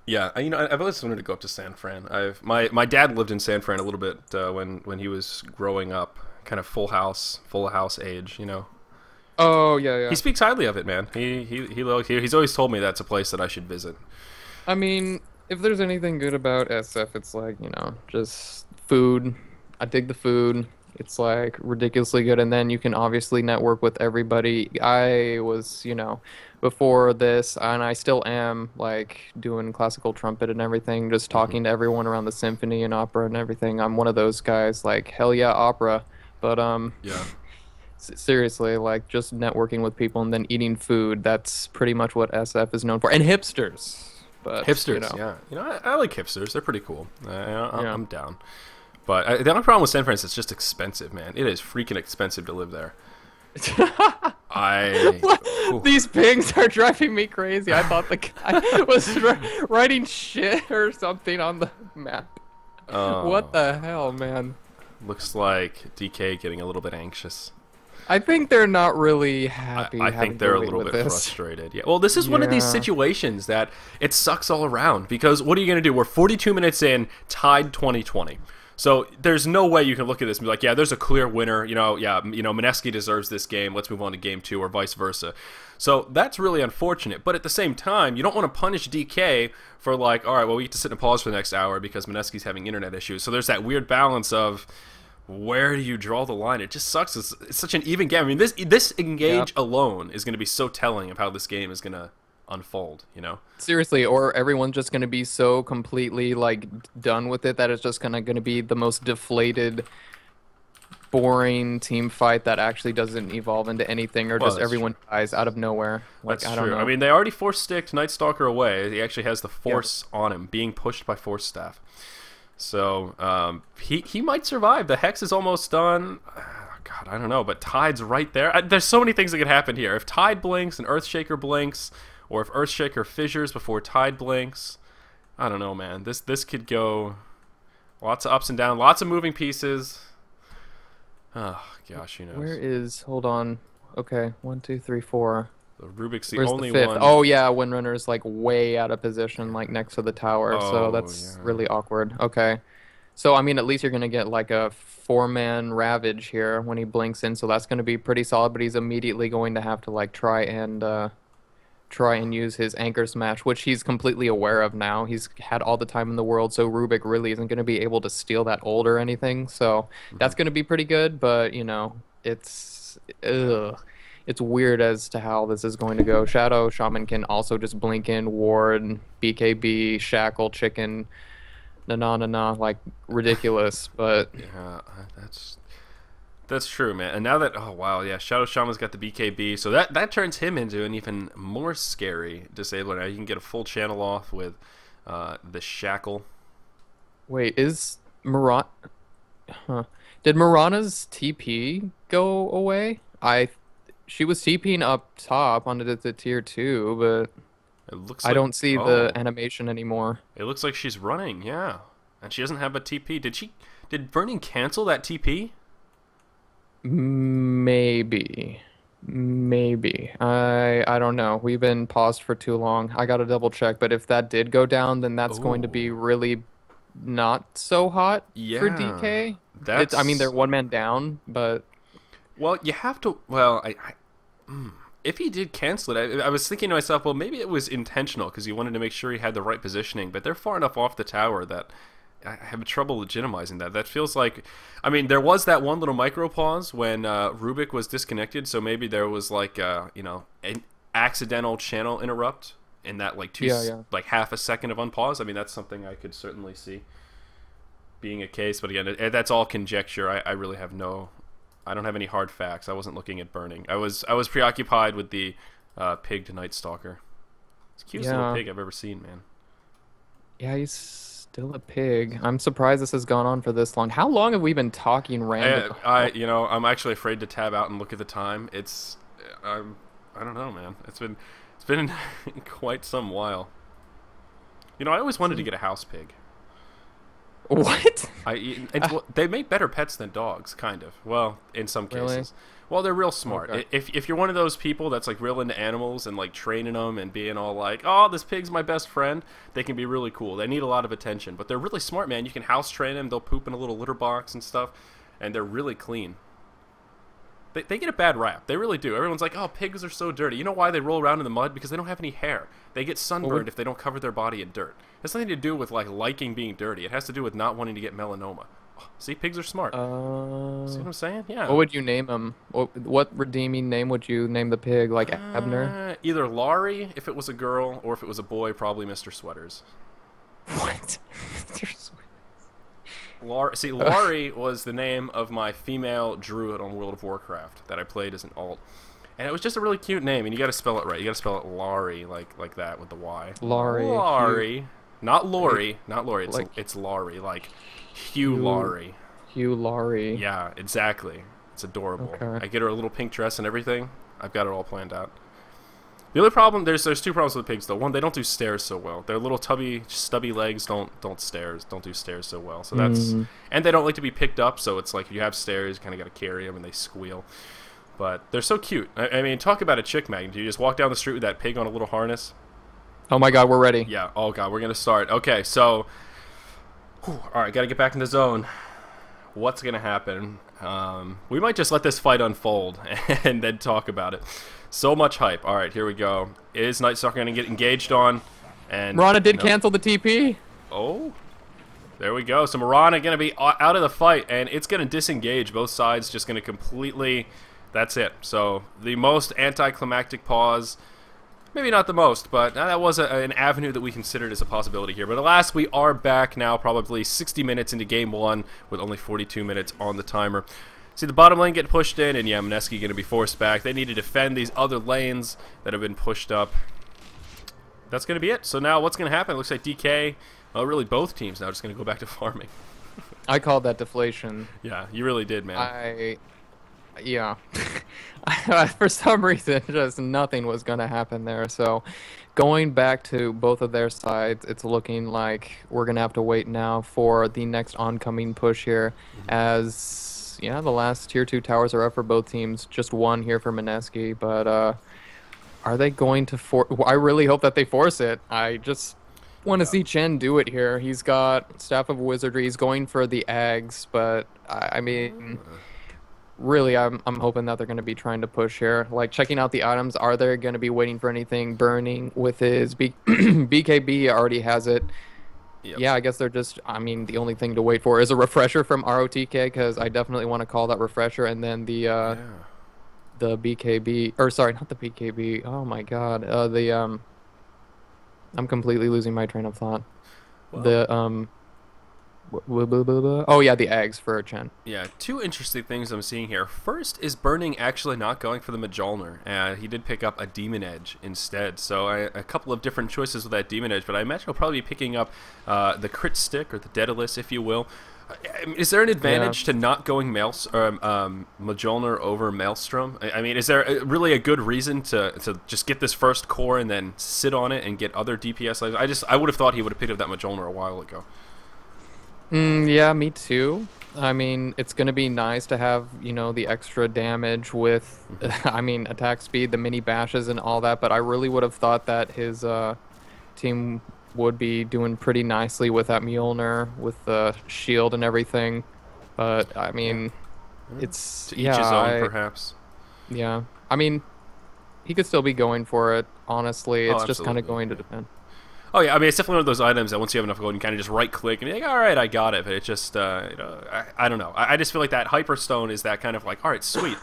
Yeah, I've always wanted to go up to San Fran. My dad lived in San Fran a little bit when he was growing up, kind of full house age. Oh yeah, yeah. He speaks highly of it, man. He's always told me that's a place that I should visit. I mean, if there's anything good about SF, it's like, just food. I dig the food. It's like ridiculously good, and then you can obviously network with everybody. I was, before this, and I still am like doing classical trumpet and everything, just Hmm. talking to everyone around the symphony and opera and everything. I'm one of those guys, like hell yeah, opera. But Yeah. seriously, like just networking with people and then eating food. That's pretty much what SF is known for, and hipsters. But Hipsters, yeah. I like hipsters. They're pretty cool. yeah. I'm down. But the only problem with San Francisco is it's just expensive, man. It is freaking expensive to live there. I. Ooh. These pings are driving me crazy. I thought the guy was writing shit or something on the map. What Oh, the hell, man? looks like DK getting a little bit anxious. I think they're not really I, happy I having think to they're a wait little with bit this. frustrated. Yeah. Well, this is one of these Yeah. situations that it sucks all around because what are you going to do? We're 42 minutes in, tied 2020. So there's no way you can look at this and be like, yeah, there's a clear winner. Mineski deserves this game. Let's move on to game two or vice versa. So that's really unfortunate. But at the same time, you don't want to punish DK for like, all right, well, we get to sit and pause for the next hour because Mineski's having internet issues. So there's that weird balance of where do you draw the line? It just sucks. It's such an even game. I mean, this Yeah. engage alone is going to be so telling of how this game is going to unfold. Seriously, or everyone's just gonna be so completely like done with it that it's just gonna be the most deflated, boring team fight that actually doesn't evolve into anything, or Well, just that's true. everyone dies out of nowhere. Like That's I don't true. I know. mean, they already force sticked Night Stalker away. He actually has the Yeah. force on him, being pushed by force staff. So he might survive. The hex is almost done. God, I don't know, but Tide's right there. There's so many things that could happen here. If Tide blinks and Earthshaker blinks, or if Earthshaker fissures before Tide blinks, I don't know, man. This could go lots of ups and downs, lots of moving pieces. Oh gosh, who Where knows? is? Hold on. Okay, one, two, three, four. The Rubik's the Where's the only fifth? one. Oh yeah, Windrunner's like way out of position, like next to the tower. So Oh that's yeah. really awkward. Okay. So I mean, at least you're gonna get like a four-man Ravage here when he blinks in. So that's gonna be pretty solid. But he's immediately going to have to like try and use his anchor smash, which he's completely aware of now. He's had all the time in the world, so Rubik really isn't going to be able to steal that ult or anything. So Hmm. that's going to be pretty good, but it's ugh. It's weird as to how this is going to go. Shadow Shaman can also just blink in, ward, BKB, shackle, chicken, na like ridiculous, but Yeah, that's true, man. And now that oh wow, yeah, Shadow Shaman's got the BKB, so that turns him into an even more scary disabler. Now you can get a full channel off with the shackle. wait, is Murat huh. Did Mirana's TP go away? She was TPing up top onto the tier 2, but It looks I like don't see the oh, animation anymore. it looks like she's running, yeah, and she doesn't have a TP. Did Burning cancel that TP? Maybe. Maybe. I don't know. We've been paused for too long. I gotta double check, but if that did go down, then that's going to be Oh, really not so hot for yeah, DK. I mean, they're that's one man down, but well, you have to. Well, if he did cancel it, I was thinking to myself, well, maybe it was intentional because he wanted to make sure he had the right positioning. But they're far enough off the tower that I have trouble legitimizing that. That feels like, I mean, there was that one little micro pause when Rubik was disconnected, so maybe there was like, an accidental channel interrupt in that like yeah, yeah. like half a second of unpause. I mean, that's something I could certainly see being a case, but again, that's all conjecture. I really have no, I don't have any hard facts. I wasn't looking at burning. I was preoccupied with the pigged Night Stalker. It's the cutest little Yeah. pig I've ever seen, man. Yeah, he's still a pig. I'm surprised this has gone on for this long. How long have we been talking random? I'm actually afraid to tab out and look at the time. I don't know, man. It's been quite some while. I always wanted to get a house pig. What? They make better pets than dogs, kind of. Well, in some Really? cases. Well, they're real smart. Okay. If you're one of those people that's like real into animals and like training them and being all like, oh, this pig's my best friend, they can be really cool. They need a lot of attention, but they're really smart, man. You can house train them. They'll poop in a little litter box and stuff, and they're really clean. They get a bad rap. They really do. Everyone's like, oh, pigs are so dirty. You know why they roll around in the mud? Because they don't have any hair. They get Well, sunburned if they don't cover their body in dirt. It has nothing to do with like liking being dirty. It has to do with not wanting to get melanoma. See, pigs are smart. See what I'm saying? What Yeah. would you name him? What redeeming name would you name the pig? Like Abner? Either Laurie if it was a girl, or if it was a boy, probably Mr. Sweaters. What? See, Laurie was the name of my female druid on World of Warcraft that I played as an alt. And it was just a really cute name, and you gotta spell it right. You gotta spell it Laurie, like that, with the Y. Laurie. Laurie. Not Lori. Not Lori. It's Laurie, like Hugh Laurie. Hugh Laurie. Yeah, exactly. It's adorable. Okay. I get her a little pink dress and everything. I've got it all planned out. The only problem, there's two problems with pigs though. One, they don't do stairs so well. Their little stubby legs don't do stairs so well. So that's and they don't like to be picked up. So it's like if you have stairs, you kind of got to carry them and they squeal. But they're so cute. I mean, talk about a chick magnet. Do you just walk down the street with that pig on a little harness? Oh my God, we're ready. Yeah. Oh God, we're gonna start. Okay, so all right, gotta get back in the zone. What's gonna happen? We might just let this fight unfold and then talk about it. So much hype. All right, here we go. Is Night Stalker going to get engaged on? And Mirana did cancel the TP. Oh, there we go. So Mirana going to be out of the fight, and it's going to disengage. Both sides just going to completely... That's it. So the most anticlimactic pause. Maybe not the most, but that was an avenue that we considered as a possibility here. But alas, we are back now, probably 60 minutes into Game 1 with only 42 minutes on the timer. See the bottom lane get pushed in, and yeah, Mineski going to be forced back. They need to defend these other lanes that have been pushed up. That's going to be it. So now what's going to happen? It looks like DK, well, really both teams now just going to go back to farming. I called that deflation. Yeah, you really did, man. Yeah. For some reason, just nothing was going to happen there. So going back to both of their sides, it's looking like we're going to have to wait now for the next oncoming push here as... Yeah, the last tier 2 towers are up for both teams. Just one here for Mineski, but are they going to force... I really hope that they force it. I just want to see Chen do it here. He's got Staff of Wizardry. He's going for the eggs, but I mean, really, I'm hoping that they're going to be trying to push here. Like, checking out the items, are they going to be waiting for anything? Burning with his BKB already has it. Yep. Yeah, I guess they're just, I mean, the only thing to wait for is a refresher from ROTK, because I definitely want to call that refresher, and then the BKB, or sorry, not the BKB, oh my god, I'm completely losing my train of thought. Well, oh yeah, the eggs for Chen. Yeah, two interesting things I'm seeing here. First is Burning actually not going for the Mjolnir, and he did pick up a Demon Edge instead. So a couple of different choices with that Demon Edge, but I imagine he'll probably be picking up the Crit Stick, or the Daedalus, if you will. Is there an advantage to not going Mjolnir over Maelstrom? I mean, is there really a good reason to just get this first core and then sit on it and get other DPS lives? I would have thought he would have picked up that Mjolnir a while ago. Yeah, me too. I mean, it's going to be nice to have, you know, the extra damage with, I mean, attack speed, the mini bashes and all that, but I really would have thought that his team would be doing pretty nicely with that Mjolnir, with the shield and everything. But, I mean, it's... To each his own, perhaps. Yeah. I mean, he could still be going for it, honestly. It's just kind of going to depend. Oh yeah, I mean, it's definitely one of those items that once you have enough gold, you kind of just right-click and you're like, all right, I got it. But it's just, you know, I don't know. I just feel like that Hyperstone is that kind of like, all right, sweet.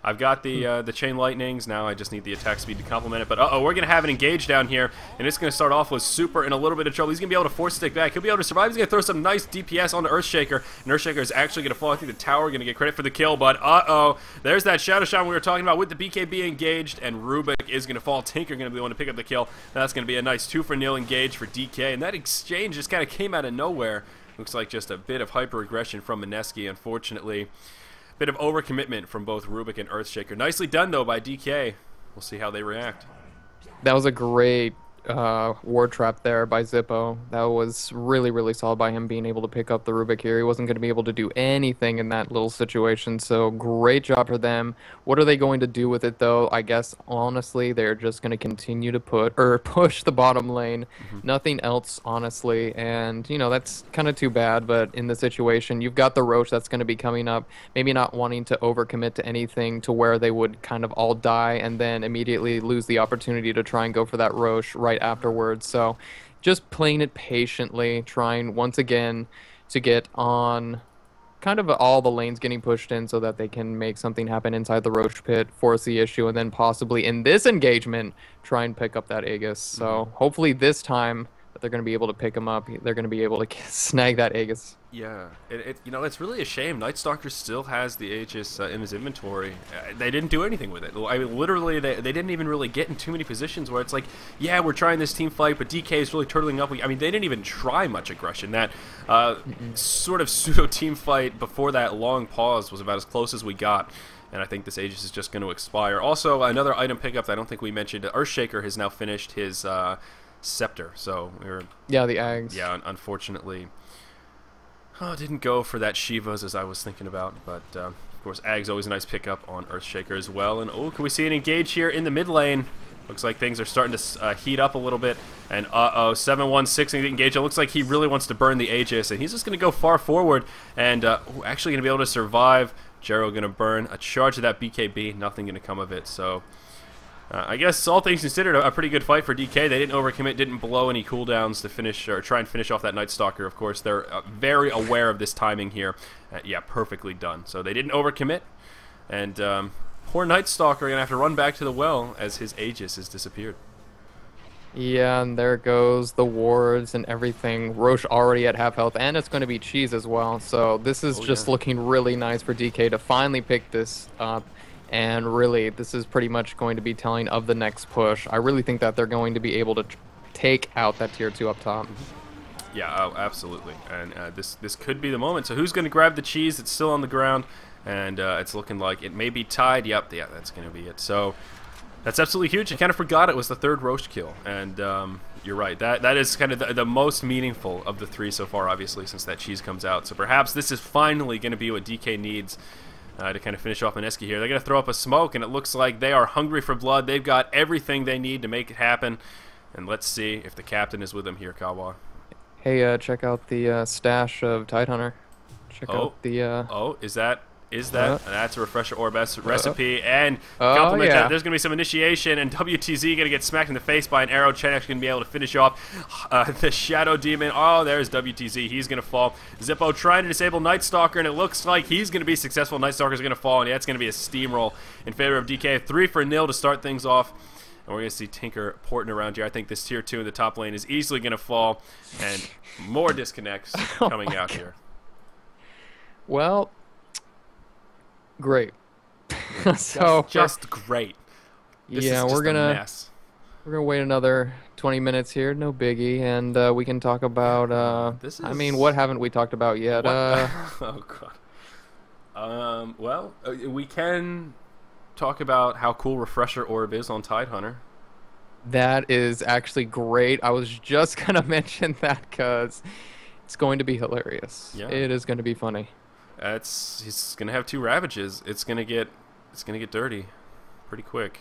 I've got the Chain Lightnings. Now I just need the attack speed to complement it. But uh-oh, we're going to have an engage down here, and it's going to start off with Super in a little bit of trouble. He's going to be able to force stick back. He'll be able to survive. He's going to throw some nice DPS onto Earthshaker, and Earthshaker is actually going to fall. I think the tower going to get credit for the kill, but uh-oh, there's that Shadow Shot we were talking about with the BKB engaged, and Rubik is going to fall. Tinker going to be the one to pick up the kill. That's going to be a nice 2-for-0 engage for DK. And that exchange just kind of came out of nowhere. Looks like just a bit of hyper-aggression from Mineski, unfortunately. Bit of overcommitment from both Rubik and Earthshaker. Nicely done, though, by DK. We'll see how they react. That was a great ward trap there by Zippo. That was really, really solid by him being able to pick up the Rubik here. He wasn't going to be able to do anything in that little situation, so great job for them. What are they going to do with it, though? I guess, honestly, they're just going to continue to push the bottom lane. Nothing else, honestly, and, you know, that's kind of too bad, but in the situation, you've got the Roche that's going to be coming up, maybe not wanting to overcommit to anything to where they would kind of all die and then immediately lose the opportunity to try and go for that Roche right afterwards. So just playing it patiently, trying once again to get on kind of all the lanes getting pushed in so that they can make something happen inside the Roche pit, force the issue, and then possibly in this engagement try and pick up that Aegis. So hopefully this time that they're going to be able to pick him up, they're going to be able to snag that Aegis. Yeah, you know, it's really a shame. Night Stalker still has the Aegis in his inventory. They didn't do anything with it. I mean, literally, they didn't even really get in too many positions where it's like, yeah, we're trying this team fight, but DK is really turtling up. I mean, they didn't even try much aggression. That sort of pseudo team fight before that long pause was about as close as we got. And I think this Aegis is just going to expire. Also, another item pickup that I don't think we mentioned, Earthshaker has now finished his Scepter. So yeah, the Ags. Yeah, unfortunately. Oh, didn't go for that Shivas as I was thinking about, but of course Ag's always a nice pickup on Earthshaker as well. And oh, can we see an engage here in the mid lane? Looks like things are starting to heat up a little bit. And 716 in the engage. It looks like he really wants to burn the Aegis, and he's just going to go far forward and actually going to be able to survive. Jero going to burn a charge of that BKB. Nothing going to come of it. So I guess all things considered, a pretty good fight for DK. They didn't overcommit, didn't blow any cooldowns to finish or try and finish off that Night Stalker. Of course, they're very aware of this timing here. Yeah, perfectly done. So they didn't overcommit, and poor Night Stalker gonna have to run back to the well as his Aegis has disappeared. Yeah, and there goes the wards and everything. Roche already at half health, and it's going to be Cheese as well. So this is just looking really nice for DK to finally pick this up. And really, this is pretty much going to be telling of the next push. I really think that they're going to be able to take out that tier 2 up top. Yeah, oh, absolutely. And this could be the moment. So who's going to grab the cheese? It's still on the ground, and it's looking like it may be tied. Yep, yeah, that's going to be it. So that's absolutely huge. I kind of forgot it was the third Roche kill. And you're right. That is kind of the most meaningful of the 3 so far, obviously, since that cheese comes out. So perhaps this is finally going to be what DK needs to kind of finish off Mineski here. They're going to throw up a smoke, and it looks like they are hungry for blood. They've got everything they need to make it happen. And let's see if the captain is with them here, Kawa. Hey, check out the stash of Tidehunter. Check out the... Oh, is that... That's a Refresher Orb recipe, and compliment that. There's going to be some initiation, and WTZ going to get smacked in the face by an arrow. Chenex going to be able to finish off the Shadow Demon. Oh, there's WTZ. He's going to fall. Zippo trying to disable Night Stalker, and it looks like he's going to be successful. Night Stalker's going to fall, and yeah, it's going to be a steamroll in favor of DK. 3-0 to start things off. And we're going to see Tinker porting around here. I think this tier 2 in the top lane is easily going to fall, and more disconnects coming out here. Well... great. So just great. This yeah, is just we're gonna wait another 20 minutes here, no biggie, and we can talk about. I mean, what haven't we talked about yet? Oh god. Well, we can talk about how cool Refresher Orb is on Tidehunter. That is actually great. I was just gonna mention that because it's going to be hilarious. Yeah. It is going to be funny. He's gonna have 2 Ravages. It's gonna get dirty pretty quick.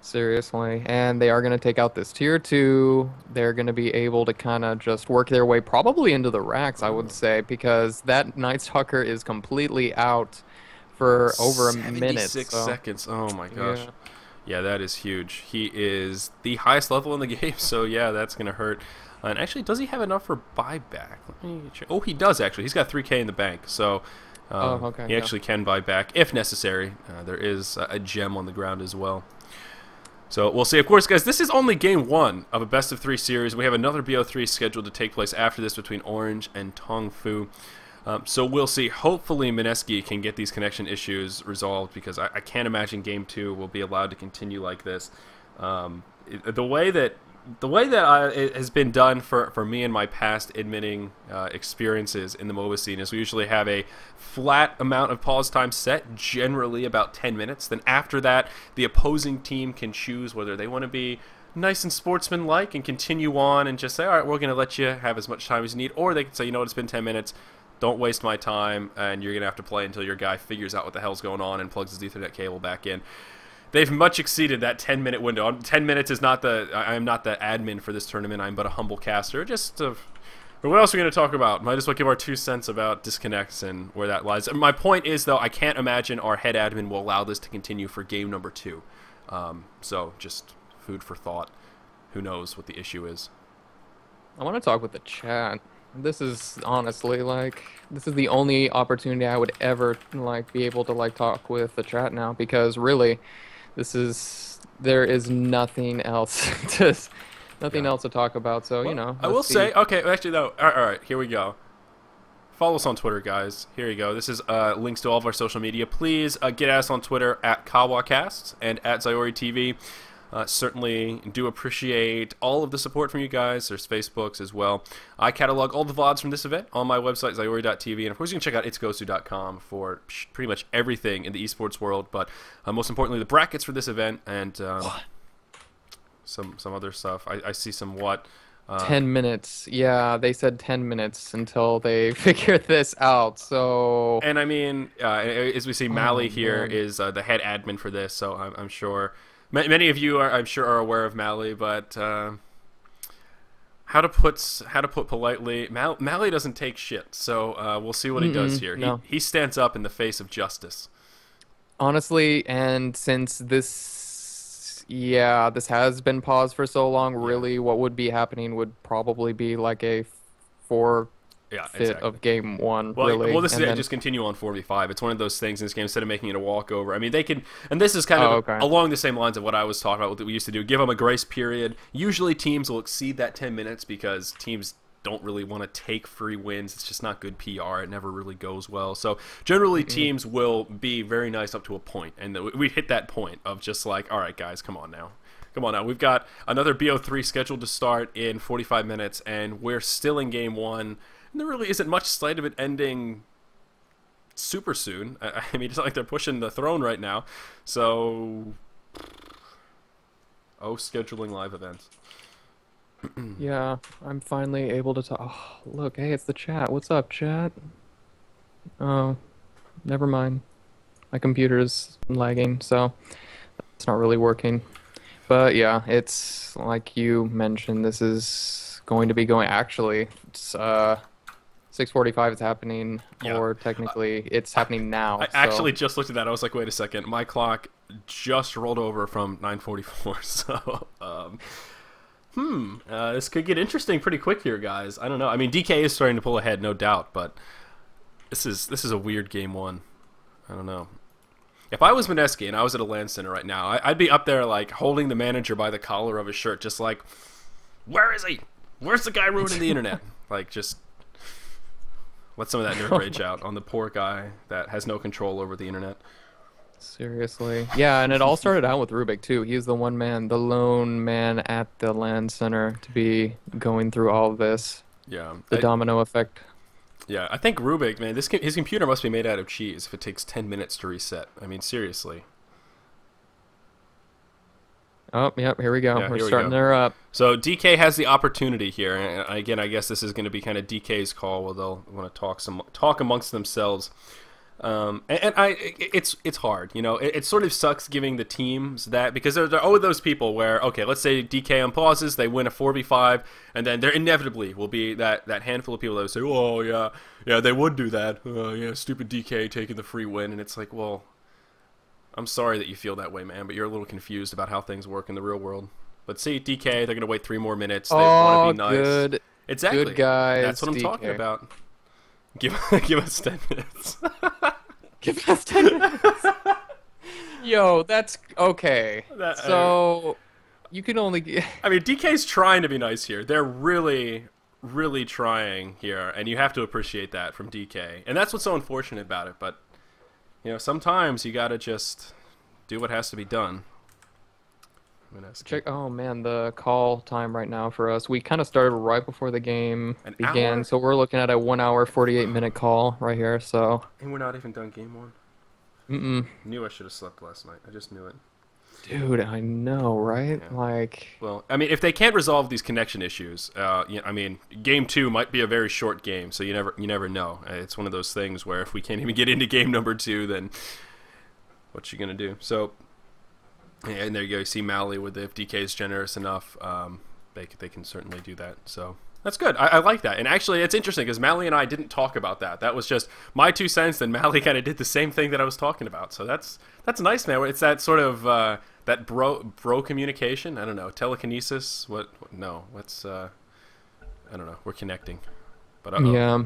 Seriously, and they are gonna take out this tier 2. They're gonna be able to kind of just work their way probably into the racks, I would say, because that Night Stalker is completely out for over a minute. 76 seconds. Oh my gosh. Yeah, that is huge. He is the highest level in the game, so yeah, that's gonna hurt. And actually, does he have enough for buyback? Let me check. Oh, he does actually. He's got 3K in the bank, so he actually can buy back if necessary. There is a gem on the ground as well. So we'll see. Of course, guys, this is only game 1 of a best-of-3 series. We have another BO3 scheduled to take place after this between Orange and Tongfu. So we'll see. Hopefully, Mineski can get these connection issues resolved, because I can't imagine game 2 will be allowed to continue like this. The way that it has been done for me and my past admitting experiences in the MOBA scene is we usually have a flat amount of pause time set, generally about 10 minutes. Then after that, the opposing team can choose whether they want to be nice and sportsmanlike and continue on and just say, all right, we're going to let you have as much time as you need, or they can say, you know what, it's been 10 minutes, don't waste my time, and you're going to have to play until your guy figures out what the hell's going on and plugs his Ethernet cable back in. They've much exceeded that 10-minute window. 10 minutes is not the... I am not the admin for this tournament. I'm but a humble caster. Just what else are we going to talk about? Might as well give our 2 cents about disconnects and where that lies. My point is, though, I can't imagine our head admin will allow this to continue for game number 2. So, just food for thought. Who knows what the issue is. I want to talk with the chat. This is honestly like this is the only opportunity I would ever like be able to like talk with the chat now because really this is there is nothing else to nothing Yeah. else to talk about. So, Well, I let's will see. say, okay, actually, no. All right, here we go. Follow us on Twitter, guys. Here you go. This is links to all of our social media. Please get us on Twitter at KawaCast and at Zyori TV. Certainly do appreciate all of the support from you guys. There's Facebooks as well. I catalog all the VODs from this event on my website, Zyori.tv. And of course, you can check out itsgosu.com for pretty much everything in the esports world. But most importantly, the brackets for this event and some other stuff. I see some what. 10 minutes. Yeah, they said 10 minutes until they figure this out. So, And I mean, as we see, oh Mally here man. is the head admin for this, so I'm sure many of you are, I'm sure, are aware of Mally. But how to put politely, Mally doesn't take shit. So we'll see what he does here. No. He stands up in the face of justice. Honestly, and since this, yeah, this has been paused for so long, Yeah, really what would be happening would probably be like a forfeit yeah, exactly. of game one, Well, really. this is And it. then, Just continue on 4v5. It's one of those things in this game. Instead of making it a walkover, I mean, they can, and this is kind oh, of okay. along the same lines of what I was talking about. What we used to do: give them a grace period. Usually, teams will exceed that 10 minutes because teams don't really want to take free wins. It's just not good PR. It never really goes well. So generally, Mm-mm. teams will be very nice up to a point, and we hit that point of just like, all right, guys, come on now. Come on now. We've got another BO3 scheduled to start in 45 minutes, and we're still in game one. And there really isn't much sight of it ending super soon. I mean, it's not like they're pushing the throne right now. So, scheduling live events. Yeah, I'm finally able to talk. Oh, look, hey, it's the chat. What's up, chat? Oh, never mind. My computer's lagging, so it's not really working. But yeah, it's like you mentioned, this is going to be going actually, it's 6:45 is happening, Yeah. or technically it's happening now. I So actually just looked at that. I was like, wait a second. My clock just rolled over from 9:44. So, this could get interesting pretty quick here, guys. I don't know. I mean, DK is starting to pull ahead, no doubt, but this is a weird game one. I don't know. If I was Mineski and I was at a LAN center right now, I'd be up there like holding the manager by the collar of his shirt, just like, where is he? Where's the guy ruining the internet? Like, just let some of that nerd rage out on the poor guy that has no control over the internet. seriously, yeah, and it all started out with Rubik too. He's the one man, the lone man at the LAN center to be going through all of this, Yeah, the domino effect. yeah. I think Rubik, man, his computer must be made out of cheese if it takes 10 minutes to reset. I mean, seriously. Oh, yep, here we go. Yeah, We're here we starting go. her up. So DK has the opportunity here, and again, I guess this is going to be kind of DK's call, where they'll want to talk amongst themselves. It's hard, It sort of sucks giving the teams that, because there are always those people where, okay, let's say DK unpauses, they win a 4v5, and then there inevitably will be that handful of people that will say, oh yeah, they would do that. Yeah, stupid DK taking the free win, and it's like, well, I'm sorry that you feel that way, man, but you're a little confused about how things work in the real world. But see, DK, they're going to wait 3 more minutes. They want Oh, to be nice. good, Exactly. good guys. That's what I'm talking DK. about. Give us 10 minutes. Give us 10 minutes. Yo, that's okay. That- So you can only I mean, DK's trying to be nice here. They're really, really trying here, and you have to appreciate that from DK. And that's what's so unfortunate about it. But, sometimes you got to just do what has to be done. check. Oh man, the call time right now for us. We kind of started right before the game An began, hour? so we're looking at a 1 hour 48-minute call right here. So, And we're not even done game one. Knew I should have slept last night. I just knew it. dude, I know, right? Yeah. Like, Well, I mean, if they can't resolve these connection issues, I mean, game two might be a very short game, so you never know. It's one of those things where if we can't even get into game number 2, then what you gonna do? So, yeah, and there you go. You see Mally with if DK is generous enough, they can certainly do that. So that's good. I like that. And actually, it's interesting because Mally and I didn't talk about that. That was just my 2 cents. Then Mally kind of did the same thing that I was talking about. So that's nice, man. It's that sort of that bro communication. I don't know, telekinesis. No, what's I don't know. We're connecting. But Yeah,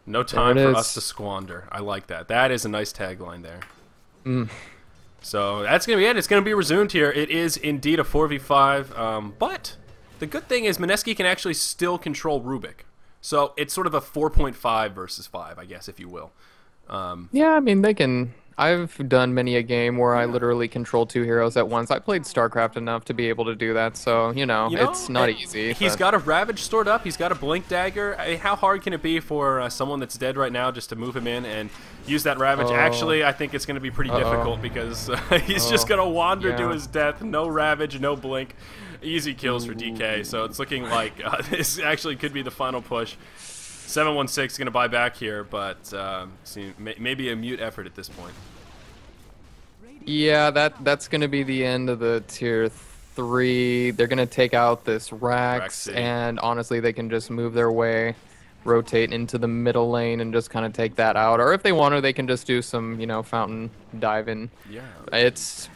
no there it time for us to is. squander. I like that. That is a nice tagline there. Mm. So that's going to be it. It's going to be resumed here. It is indeed a 4v5, but the good thing is Mineski can actually still control Rubik. So it's sort of a 4.5 versus 5, I guess, if you will. Yeah, I mean they can. I've done many a game where I Yeah. literally control two heroes at once. I played StarCraft enough to be able to do that, so You it's know, not easy. he's But got a Ravage stored up. He's got a Blink Dagger. I mean, how hard can it be for someone that's dead right now just to move him in and use that Ravage? Oh. Actually, I think it's going to be pretty difficult because he's just going to wander to Yeah. his death. No Ravage, no Blink. Easy kills for DK. So it's looking like this actually could be the final push. 716 is going to buy back here, but maybe a mute effort at this point. yeah, that's gonna be the end of the tier 3. They're gonna take out this Rax, City. and honestly, they can just move their way, rotate into the middle lane, and just kind of take that out. Or if they want to, they can just do some, fountain diving. Yeah. It's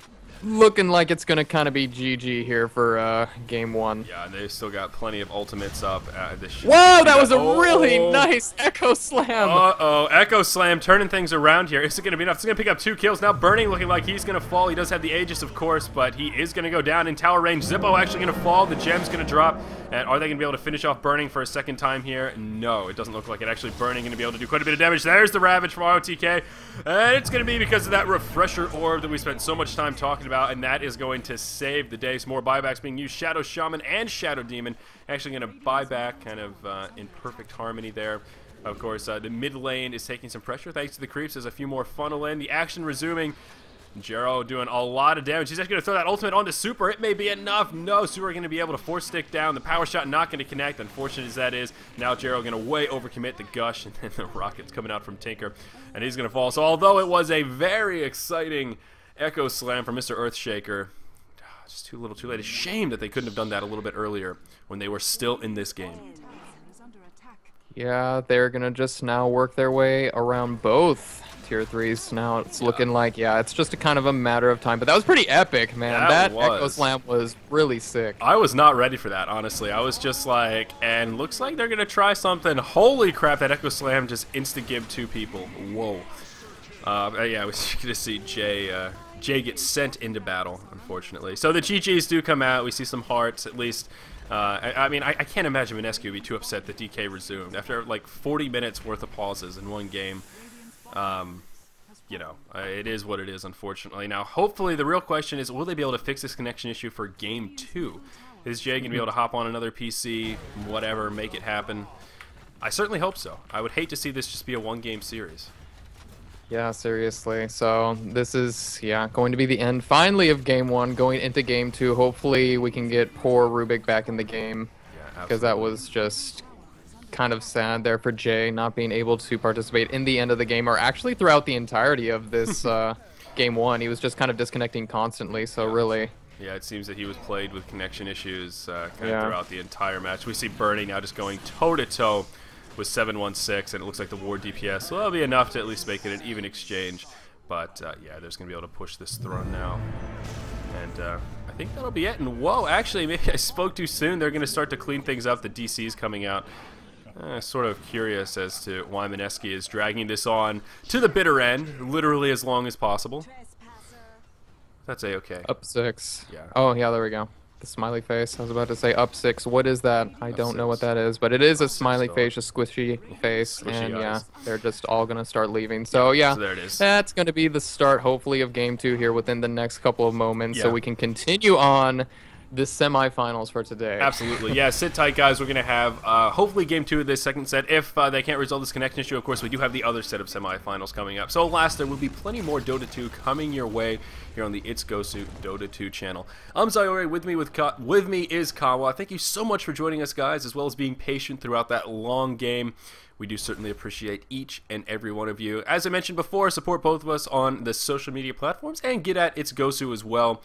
looking like it's gonna kind of be GG here for game 1. Yeah, they've still got plenty of ultimates up. Whoa, that was a really nice Echo Slam! Uh-oh, Echo Slam turning things around here. Is it going to be enough? It's going to pick up 2 kills. Now Burning looking like he's going to fall. He does have the Aegis, of course, but he is going to go down in tower range. Zippo actually going to fall. The gem's going to drop. And are they going to be able to finish off Burning for a second time here? No, it doesn't look like it. Actually, Burning going to be able to do quite a bit of damage. There's the Ravage from ROTK. And it's going to be because of that Refresher Orb that we spent so much time talking about, and that is going to save the day. Some more buybacks being used. Shadow Shaman and Shadow Demon actually going to buy back kind of in perfect harmony there. Of course, the mid lane is taking some pressure thanks to the creeps. There's a few more funnel in. The action resuming. Jero doing a lot of damage. He's actually going to throw that ultimate onto Super. It may be enough. No, Super going to be able to force stick down. The power shot not going to connect. Unfortunate as that is. Now Jero going to way overcommit the gush, and then the rocket's coming out from Tinker, and he's going to fall. So although it was a very exciting Echo Slam from Mr. Earthshaker, just too little too late. It's a shame that they couldn't have done that a little bit earlier when they were still in this game. Yeah, they're gonna just now work their way around both tier 3s. Now it's looking like, it's just a kind of a matter of time. But that was pretty epic, man. That Echo Slam was really sick. I was not ready for that, honestly. I was just like, and looks like they're gonna try something. Holy crap, that Echo Slam just insta-gib 2 people. Whoa. Yeah, I was gonna see Jay gets sent into battle, unfortunately. So the GGs do come out. We see some hearts, at least. I mean, I can't imagine Mineski would be too upset that DK resumed after like 40 minutes worth of pauses in one game. It is what it is, unfortunately. Now, hopefully, the real question is, will they be able to fix this connection issue for game 2? Is Jay going to be able to hop on another PC, whatever, make it happen? I certainly hope so. I would hate to see this just be a one-game series. Yeah, seriously. So this is, going to be the end finally of game 1, going into game 2. Hopefully we can get poor Rubik back in the game, because that was just kind of sad there for Jay not being able to participate in the end of the game, or actually throughout the entirety of this game 1. He was just kind of disconnecting constantly, so really... Yeah, it seems that he was plagued with connection issues kind of throughout the entire match. We see Burning now just going toe-to-toe with 716, and it looks like the ward DPS will be enough to at least make it an even exchange. But yeah, there's going to be able to push this throne now. And I think that'll be it. And whoa, actually, maybe I spoke too soon. They're going to start to clean things up. The DC's coming out. Sort of curious as to why Mineski is dragging this on to the bitter end, literally as long as possible. That's A-okay. Up 6. Yeah. Oh, yeah, there we go. The smiley face. I was about to say up 6. What is that? I don't know what that is, but it is a smiley face, a squishy face, Squishy and eyes. they're just all gonna start leaving. So so there it is. that's gonna be the start, hopefully, of game 2 here within the next couple of moments, so Yeah. we can continue on the semifinals for today. Absolutely. Yeah, sit tight, guys. We're going to have hopefully game 2 of this second set. If they can't resolve this connection issue, of course, we do have the other set of semifinals coming up. So last, there will be plenty more Dota 2 coming your way here on the It's Gosu Dota 2 channel. I'm Zyori. With me is Kawa. Thank you so much for joining us, guys, as well as being patient throughout that long game. We do certainly appreciate each and every one of you. As I mentioned before, support both of us on the social media platforms and get at It's Gosu as well.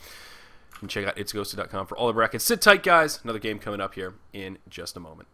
And check out itsgosu.com for all the brackets. Sit tight, guys. Another game coming up here in just a moment.